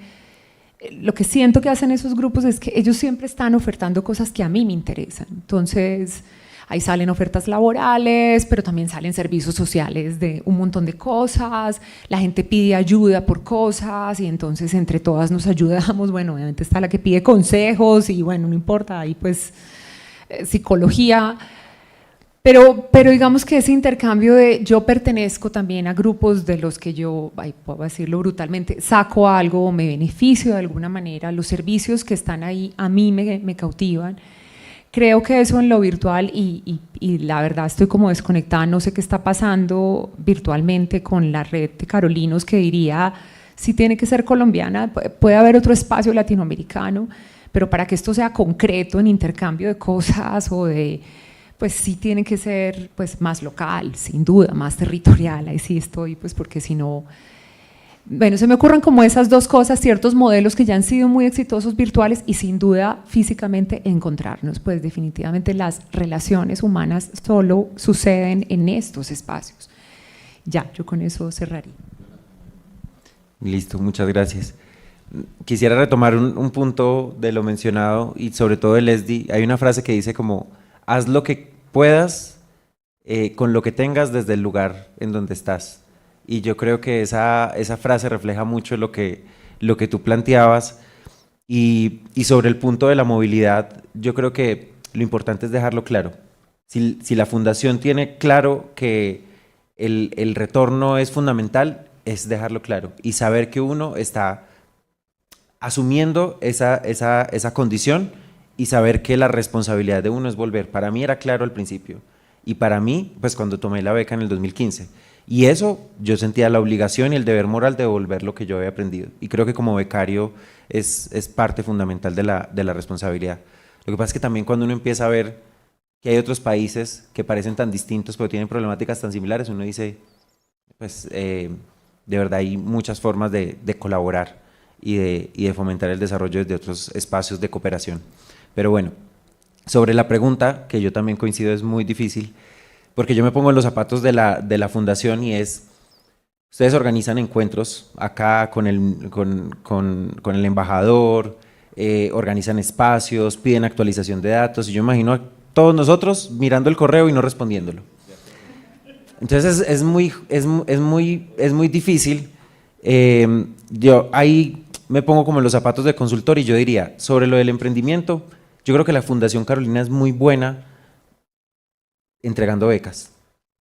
Lo que siento que hacen esos grupos es que ellos siempre están ofertando cosas que a mí me interesan. Entonces, ahí salen ofertas laborales, pero también salen servicios sociales de un montón de cosas, la gente pide ayuda por cosas y entonces entre todas nos ayudamos. Bueno, obviamente está la que pide consejos y bueno, no importa, ahí pues psicología. Pero digamos que ese intercambio de yo pertenezco también a grupos de los que yo, puedo decirlo brutalmente, saco algo o me beneficio de alguna manera, los servicios que están ahí a mí me cautivan. Creo que eso en lo virtual y la verdad estoy como desconectada, no sé qué está pasando virtualmente con la red de Carolinos, que diría, si tiene que ser colombiana, puede haber otro espacio latinoamericano, pero para que esto sea concreto en intercambio de cosas o de... pues sí tiene que ser pues más local, sin duda, más territorial, ahí sí estoy, pues porque si no, Bueno, se me ocurren como esas dos cosas, ciertos modelos que ya han sido muy exitosos virtuales y sin duda físicamente encontrarnos, pues definitivamente las relaciones humanas solo suceden en estos espacios. Ya, yo con eso cerraría. Listo, muchas gracias. Quisiera retomar un punto de lo mencionado y sobre todo de Leslie. Hay una frase que dice como, haz lo que puedas con lo que tengas desde el lugar en donde estás. Y yo creo que esa frase refleja mucho lo que tú planteabas. Y sobre el punto de la movilidad, yo creo que lo importante es dejarlo claro. Si la fundación tiene claro que el retorno es fundamental, es dejarlo claro y saber que uno está asumiendo esa condición y saber que la responsabilidad de uno es volver. Para mí era claro al principio y para mí, pues cuando tomé la beca en el 2015, y eso yo sentía la obligación y el deber moral de devolver lo que yo había aprendido, y creo que como becario es parte fundamental de la responsabilidad. Lo que pasa es que también cuando uno empieza a ver que hay otros países que parecen tan distintos pero tienen problemáticas tan similares, uno dice, pues de verdad hay muchas formas de colaborar y de fomentar el desarrollo desde otros espacios de cooperación. Pero bueno, sobre la pregunta, que yo también coincido, es muy difícil, porque yo me pongo en los zapatos de la fundación y es, ustedes organizan encuentros acá con el embajador, organizan espacios, piden actualización de datos, y yo imagino a todos nosotros mirando el correo y no respondiéndolo. Entonces es muy difícil. Yo ahí me pongo como en los zapatos de consultor y yo diría, sobre lo del emprendimiento, yo creo que la Fundación Carolina es muy buena entregando becas.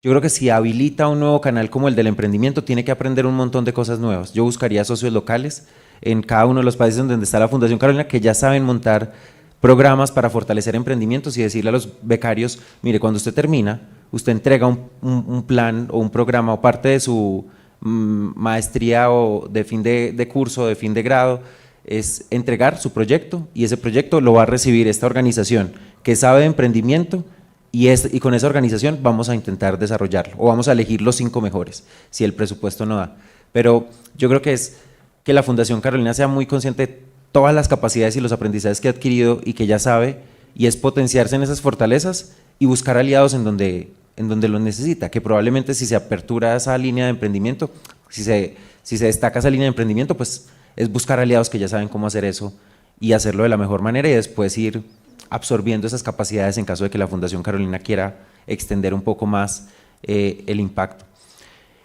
Yo creo que si habilita un nuevo canal como el del emprendimiento, tiene que aprender un montón de cosas nuevas. Yo buscaría socios locales en cada uno de los países donde está la Fundación Carolina que ya saben montar programas para fortalecer emprendimientos y decirle a los becarios, mire, cuando usted termina, usted entrega un plan o un programa o parte de su maestría o de fin de curso, de fin de grado, es entregar su proyecto y ese proyecto lo va a recibir esta organización que sabe de emprendimiento y con esa organización vamos a intentar desarrollarlo o vamos a elegir los 5 mejores si el presupuesto no da. Pero yo creo que es que la Fundación Carolina sea muy consciente de todas las capacidades y los aprendizajes que ha adquirido y que ya sabe, y es potenciarse en esas fortalezas y buscar aliados en donde lo necesita, que probablemente si se apertura esa línea de emprendimiento, si se destaca esa línea de emprendimiento, pues es buscar aliados que ya saben cómo hacer eso y hacerlo de la mejor manera y después ir absorbiendo esas capacidades en caso de que la Fundación Carolina quiera extender un poco más el impacto.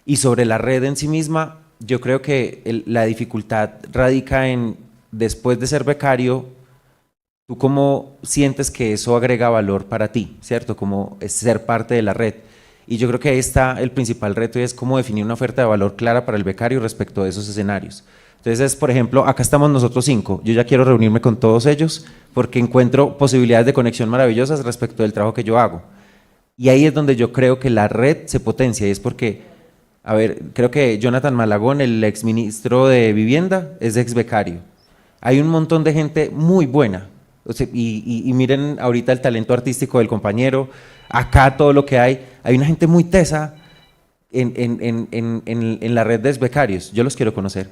Y sobre la red en sí misma, yo creo que la dificultad radica en, después de ser becario, ¿tú cómo sientes que eso agrega valor para ti, cierto? Como es ser parte de la red. Y yo creo que ahí está el principal reto y es cómo definir una oferta de valor clara para el becario respecto de esos escenarios. Entonces, por ejemplo, acá estamos nosotros 5, yo ya quiero reunirme con todos ellos porque encuentro posibilidades de conexión maravillosas respecto del trabajo que yo hago. Y ahí es donde yo creo que la red se potencia y es porque, a ver, creo que Jonathan Malagón, el exministro de Vivienda, es ex becario. Hay un montón de gente muy buena. O sea, y miren ahorita el talento artístico del compañero, acá todo lo que hay una gente muy tesa en la red de becarios, yo los quiero conocer,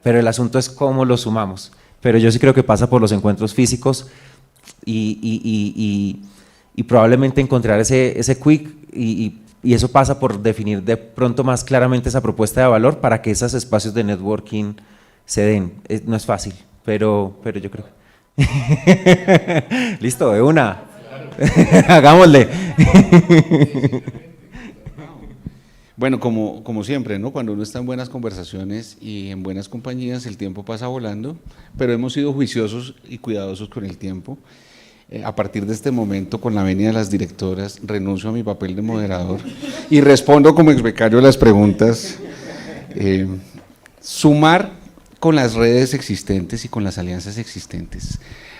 pero el asunto es cómo los sumamos, pero yo sí creo que pasa por los encuentros físicos y probablemente encontrar ese quick y eso pasa por definir de pronto más claramente esa propuesta de valor para que esos espacios de networking se den. No es fácil, pero yo creo que listo, de una. Hagámosle. Bueno, como siempre, ¿no? Cuando uno está en buenas conversaciones y en buenas compañías, el tiempo pasa volando, pero hemos sido juiciosos y cuidadosos con el tiempo. A partir de este momento, con la venia de las directoras, renuncio a mi papel de moderador y respondo como exbecario las preguntas. Sumar con las redes existentes y con las alianzas existentes.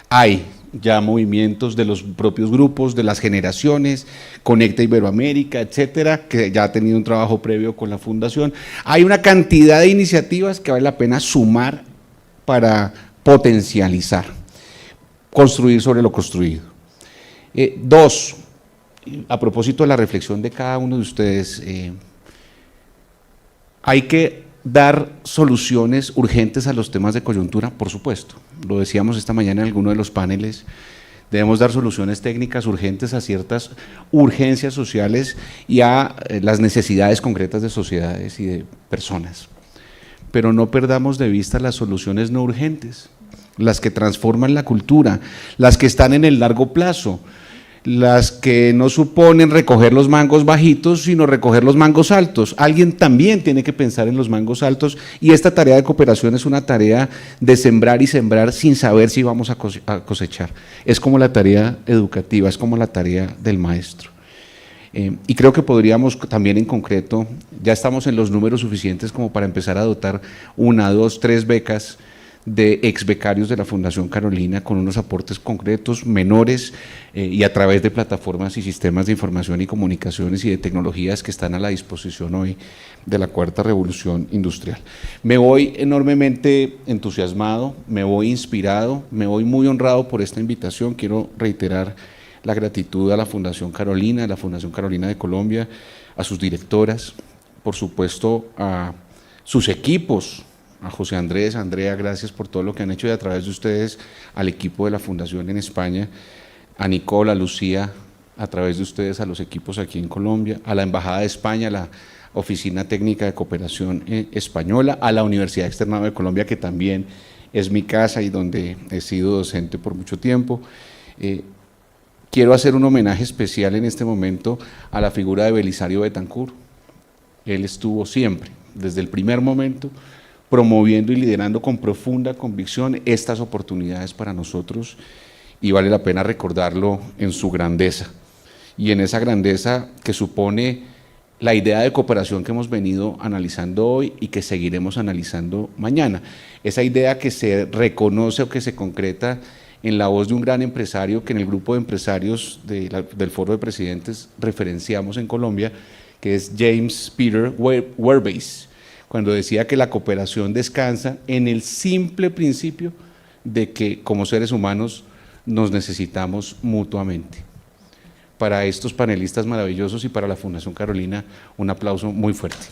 Hay ya movimientos de los propios grupos, de las generaciones, Conecta Iberoamérica, etcétera, que ya ha tenido un trabajo previo con la fundación. Hay una cantidad de iniciativas que vale la pena sumar para potencializar, construir sobre lo construido. 2, a propósito de la reflexión de cada uno de ustedes, hay que dar soluciones urgentes a los temas de coyuntura, por supuesto. Lo decíamos esta mañana en alguno de los paneles. Debemos dar soluciones técnicas urgentes a ciertas urgencias sociales y a las necesidades concretas de sociedades y de personas. Pero no perdamos de vista las soluciones no urgentes, las que transforman la cultura, las que están en el largo plazo, las que no suponen recoger los mangos bajitos, sino recoger los mangos altos. Alguien también tiene que pensar en los mangos altos y esta tarea de cooperación es una tarea de sembrar y sembrar sin saber si vamos a cosechar. Es como la tarea educativa, es como la tarea del maestro. Y creo que podríamos también en concreto, ya estamos en los números suficientes como para empezar a dotar 1, 2, 3 becas de ex becarios de la Fundación Carolina con unos aportes concretos, menores y a través de plataformas y sistemas de información y comunicaciones y de tecnologías que están a la disposición hoy de la cuarta revolución industrial. Me voy enormemente entusiasmado, me voy inspirado, me voy muy honrado por esta invitación. Quiero reiterar la gratitud a la Fundación Carolina, a la Fundación Carolina de Colombia, a sus directoras, por supuesto a sus equipos, a José Andrés, a Andrea, gracias por todo lo que han hecho y a través de ustedes al equipo de la Fundación en España, a Nicole, a Lucía, a través de ustedes a los equipos aquí en Colombia, a la Embajada de España, a la Oficina Técnica de Cooperación Española, a la Universidad Externado de Colombia, que también es mi casa y donde he sido docente por mucho tiempo. Quiero hacer un homenaje especial en este momento a la figura de Belisario Betancur. Él estuvo siempre, desde el primer momento, promoviendo y liderando con profunda convicción estas oportunidades para nosotros y vale la pena recordarlo en su grandeza y en esa grandeza que supone la idea de cooperación que hemos venido analizando hoy y que seguiremos analizando mañana. Esa idea que se reconoce o que se concreta en la voz de un gran empresario que en el grupo de empresarios del Foro de Presidentes referenciamos en Colombia, que es James Peter Werbase, cuando decía que la cooperación descansa en el simple principio de que como seres humanos nos necesitamos mutuamente. Para estos panelistas maravillosos y para la Fundación Carolina, un aplauso muy fuerte.